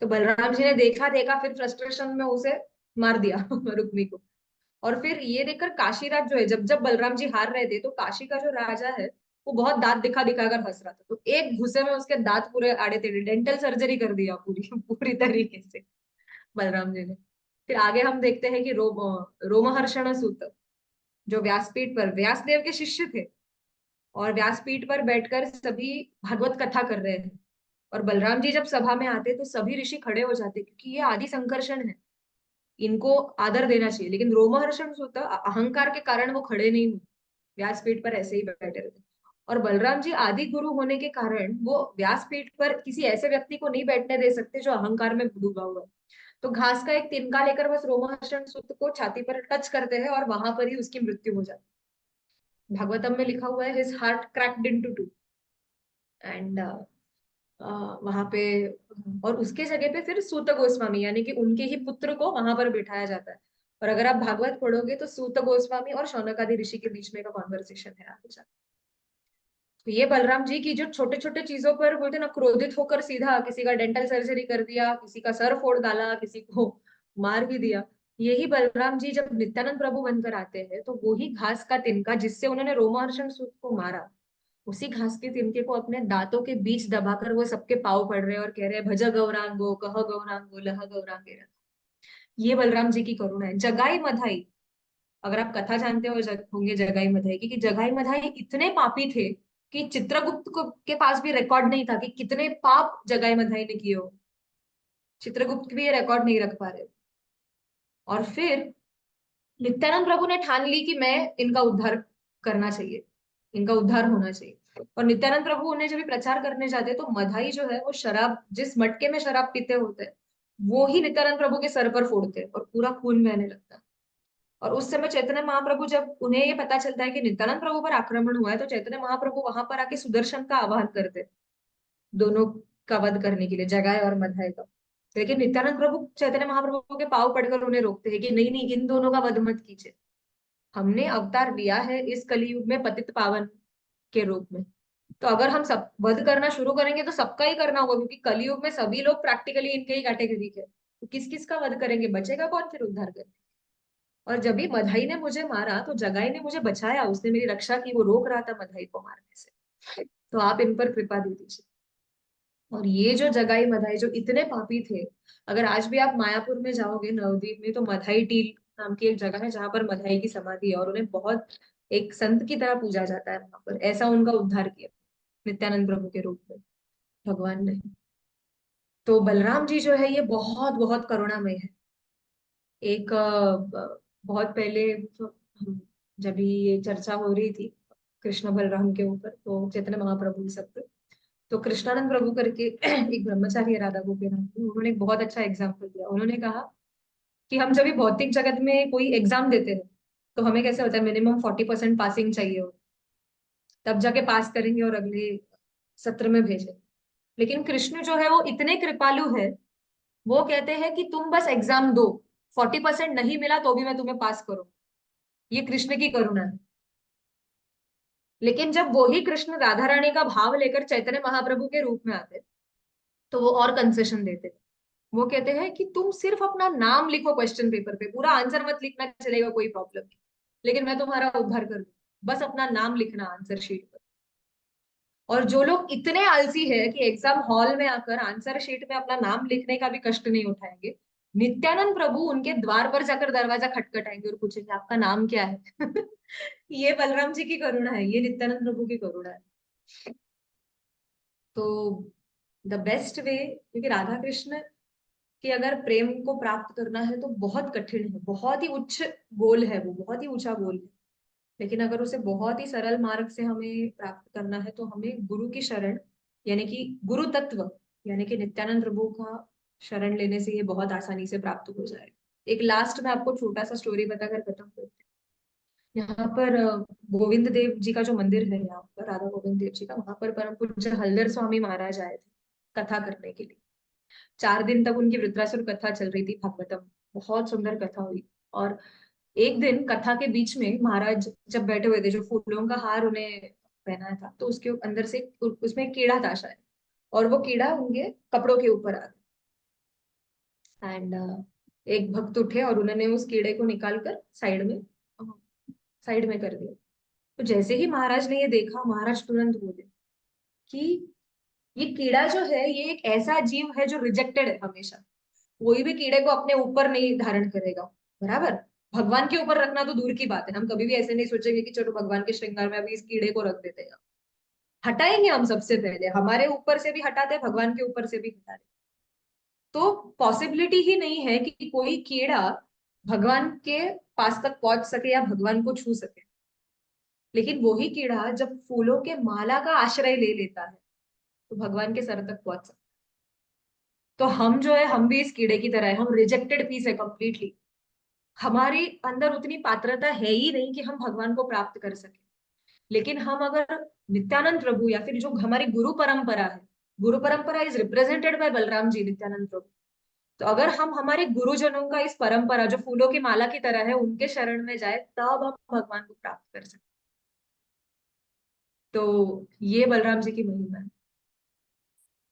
तो बलराम जी ने देखा देखा फिर फ्रस्ट्रेशन में उसे मार दिया रुक्मी को। और फिर ये देखकर काशीराज जो है, जब जब बलराम जी हार रहे थे तो काशी का जो राजा है वो बहुत दांत दिखा दिखाकर हंस रहा था, तो एक घुसे में उसके दांत पूरे आड़े टेढ़े, डेंटल सर्जरी कर दिया पूरी पूरी तरीके से बलराम जी ने। फिर आगे हम देखते हैं कि रोमहर्षण सूत, जो व्यासपीठ पर व्यासदेव के शिष्य थे, और व्यासपीठ पर बैठकर सभी भागवत कथा कर रहे हैं, और बलराम जी जब सभा में आते तो सभी ऋषि खड़े हो जाते, क्योंकि ये आदि संकर्षण है, इनको आदर देना चाहिए। लेकिन रोमहर्षण होता, अहंकार के कारण वो खड़े नहीं हुए, व्यासपीठ पर ऐसे ही बैठे रहते। और बलराम जी आदि गुरु होने के कारण वो व्यासपीठ पर किसी ऐसे व्यक्ति को नहीं बैठने दे सकते जो अहंकार में डूबा हुआ है। तो घास का एक तिनका लेकर बस रोमहर्षण सूत को छाती पर टच करते हैं और वहां पर ही उसकी मृत्यु हो जाती है। भागवतम में लिखा हुआ है, his heart cracked into two, and वहां पे, और उसके जगह पे फिर सूत गोस्वामी यानी कि उनके ही पुत्र को वहां पर बिठाया जाता है। और अगर आप भागवत पढ़ोगे तो सूत गोस्वामी और शौनक आदि ऋषि के बीच में का कॉन्वर्सेशन है आगे जाके। तो ये बलराम जी की जो छोटे छोटे चीजों पर बोलते ना, क्रोधित होकर सीधा किसी का डेंटल सर्जरी कर दिया, किसी का सर फोड़ डाला, किसी को मार भी दिया, यही बलराम जी जब नित्यानंद प्रभु बनकर आते हैं तो वो ही घास का तिनका जिससे उन्होंने रोमहर्षण सूत को मारा, उसी घास के तिनके को अपने दांतों के बीच दबाकर वो सबके पाव पड़ रहे हैं और कह रहे हैं, भज गौरांगो कह गौरांगो लह गौरांगे। ये बलराम जी की करुणा है। जगाई मधाई, अगर आप कथा जानते हो होंगे जगाई मधाई की, कि जगाई मधाई इतने पापी थे कि चित्रगुप्त को के पास भी रिकॉर्ड नहीं था कि कितने पाप जगाई मधाई ने किए हो। चित्रगुप्त भी ये रिकॉर्ड नहीं रख पा रहे। और फिर नित्यानंद प्रभु ने ठान ली कि मैं इनका उद्धार करना चाहिए, इनका उद्धार होना चाहिए। और नित्यानंद प्रभु उन्हें जब भी प्रचार करने जाते तो मधाई जो है वो शराब, जिस मटके में शराब पीते होते हैं वो ही नित्यानंद प्रभु के सर पर फोड़ते हैं और पूरा खून बहने लगता है। और उस समय चैतन्य महाप्रभु, जब उन्हें ये पता चलता है कि नित्यानंद प्रभु पर आक्रमण हुआ है, तो चैतन्य महाप्रभु वहां पर आके सुदर्शन का आह्वान करते हैं, दोनों का वध करने के लिए, जगाए और मधाई का। लेकिन नित्यानंद प्रभु चैतन्य महाप्रभु के पांव पड़कर उन्हें रोकते हैं कि नहीं नहीं, इन दोनों का वध मत कीजिए, हमने अवतार लिया है इस कलयुग में पतित पावन के रूप में, तो अगर हम सब वध करना शुरू करेंगे तो सबका ही करना होगा, क्योंकि कलयुग में सभी लोग प्रैक्टिकली इनके ही कैटेगरी के, तो किस किस का वध करेंगे, बचेगा कौन फिर उद्धार करने। और जब भी मधाई ने मुझे मारा तो जगाई ने मुझे बचाया, उसने मेरी रक्षा की, वो रोक रहा था मधाई को मारने से। तो आप इन पर कृपा दे दीजिए। और ये जो जगाई मधाई जो इतने पापी थे, अगर आज भी आप मायापुर में जाओगे नवद्वीप में, तो मधाई टील नाम की एक जगह है जहां पर मधाई की समाधि है, और उन्हें बहुत एक संत की तरह पूजा जाता है वहां पर। ऐसा उनका उद्धार किया नित्यानंद प्रभु के रूप में भगवान ने। तो बलराम जी जो है ये बहुत बहुत करुणामय है। एक बहुत पहले तो हम जब ये चर्चा हो रही थी कृष्ण बलराम के ऊपर, तो चैतन्य महाप्रभु सब पे, तो कृष्णानंद प्रभु करके एक ब्रह्मचारी है राधा गोपीनाथ में, उन्होंने एक बहुत अच्छा एग्जाम्पल दिया। उन्होंने कहा कि हम जब भी भौतिक जगत में कोई एग्जाम देते हैं तो हमें कैसे होता है, मिनिमम 40% पासिंग चाहिए हो, तब जाके पास करेंगे और अगले सत्र में भेजेंगे। लेकिन कृष्ण जो है वो इतने कृपालु है, वो कहते हैं कि तुम बस एग्जाम दो, 40% नहीं मिला तो भी मैं तुम्हें पास करूँ। ये कृष्ण की करुणा है। लेकिन जब वो ही कृष्ण राधा रानी का भाव लेकर चैतन्य महाप्रभु के रूप में आते, तो वो और कंसेशन देते। वो कहते हैं कि तुम सिर्फ अपना नाम लिखो क्वेश्चन पेपर पे, पूरा आंसर मत लिखना, चलेगा कोई प्रॉब्लम नहीं, लेकिन मैं तुम्हारा उद्धार कर दूं, बस अपना नाम लिखना आंसर शीट पर। और जो लोग इतने आलसी है कि एग्जाम हॉल में आकर आंसर शीट में अपना नाम लिखने का भी कष्ट नहीं उठाएंगे, नित्यानंद प्रभु उनके द्वार पर जाकर दरवाजा खटखटाएंगे और पूछेंगे आपका नाम क्या है। ये बलराम जी की करुणा है, ये नित्यानंद प्रभु की करुणा है। तो द बेस्ट वे, क्योंकि राधा कृष्ण कि अगर प्रेम को प्राप्त करना है तो बहुत कठिन है, बहुत ही उच्च गोल है, वो बहुत ही ऊंचा गोल है। लेकिन अगर उसे बहुत ही सरल मार्ग से हमें प्राप्त करना है तो हमें गुरु की शरण, यानी कि गुरु तत्व, यानी कि नित्यानंद प्रभु का शरण लेने से ये बहुत आसानी से प्राप्त हो जाएगा। एक लास्ट में आपको छोटा सा स्टोरी बताकर खत्म करते हैं। यहाँ पर गोविंद देव जी का जो मंदिर है, यहाँ पर राधा गोविंद देव जी का, वहां पर परम पूज्य हलधर स्वामी महाराज आए थे कथा करने के लिए। 4 दिन तक उनकी वृत्रासुर कथा चल रही थी भागवतम, बहुत सुंदर कथा हुई। और एक दिन कथा के बीच में महाराज जब बैठे हुए थे, जो फूलों का हार उन्हें पहना था, तो उसके अंदर से उसमें कीड़ा था शायद, और वो कीड़ा उनके कपड़ों के ऊपर आ गया। एंड एक भक्त उठे और उन्होंने उस कीड़े को निकाल कर साइड में कर दिया। तो जैसे ही महाराज ने ये देखा, महाराज तुरंत बोले कि ये कीड़ा जो है ये एक ऐसा जीव है जो रिजेक्टेड है हमेशा, कोई भी कीड़े को अपने ऊपर नहीं धारण करेगा, बराबर। भगवान के ऊपर रखना तो दूर की बात है, हम कभी भी ऐसे नहीं सोचेंगे कि चलो भगवान के श्रृंगार में अभी इस कीड़े को रख देते हैं। हटाएंगे हम सबसे पहले, हमारे ऊपर से भी हटाते, भगवान के ऊपर से भी हटाते। तो पॉसिबिलिटी ही नहीं है कि कोई कीड़ा भगवान के पास तक पहुंच सके या भगवान को छू सके। लेकिन वही कीड़ा जब फूलों के माला का आश्रय ले लेता है तो भगवान के सर तक पहुंच सकता है। तो हम जो है, हम भी इस कीड़े की तरह है, हम रिजेक्टेड पीस है कंप्लीटली। हमारे अंदर उतनी पात्रता है ही नहीं कि हम भगवान को प्राप्त कर सके। लेकिन हम अगर नित्यानंद प्रभु या फिर जो हमारी गुरु परंपरा है, गुरु परंपरा is represented by Balram ji Nityanand प्रभु, तो अगर हम हमारे गुरुजनों का इस परंपरा जो फूलों की माला की तरह है उनके शरण में जाए, तब हम भगवान को प्राप्त कर सकते। तो ये बलराम जी की महिमा है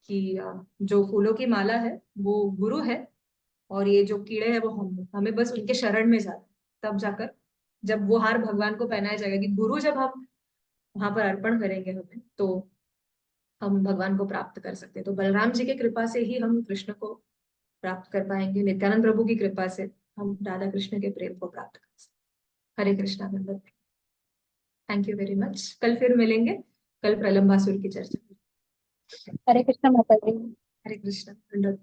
कि जो फूलों की माला है वो गुरु है, और ये जो कीड़े हैं वो हम, हमें बस उनके शरण में जाना है। तब जाकर जब वो हार भगवान को पहनाया जाएगा, कि गुरु जब हम वहां पर अर्पण करेंगे हमें, तो हम भगवान को प्राप्त कर सकते हैं। तो बलराम जी की कृपा से ही हम कृष्ण को प्राप्त कर पाएंगे, नित्यानंद प्रभु की कृपा से हम राधा कृष्ण के प्रेम को प्राप्त कर सकते हैं। हरे कृष्णा वंदन। थैंक यू वेरी मच, कल फिर मिलेंगे, कल प्रलंबासुर की चर्चा। हरे कृष्ण माता जी। हरे कृष्णा वंदन।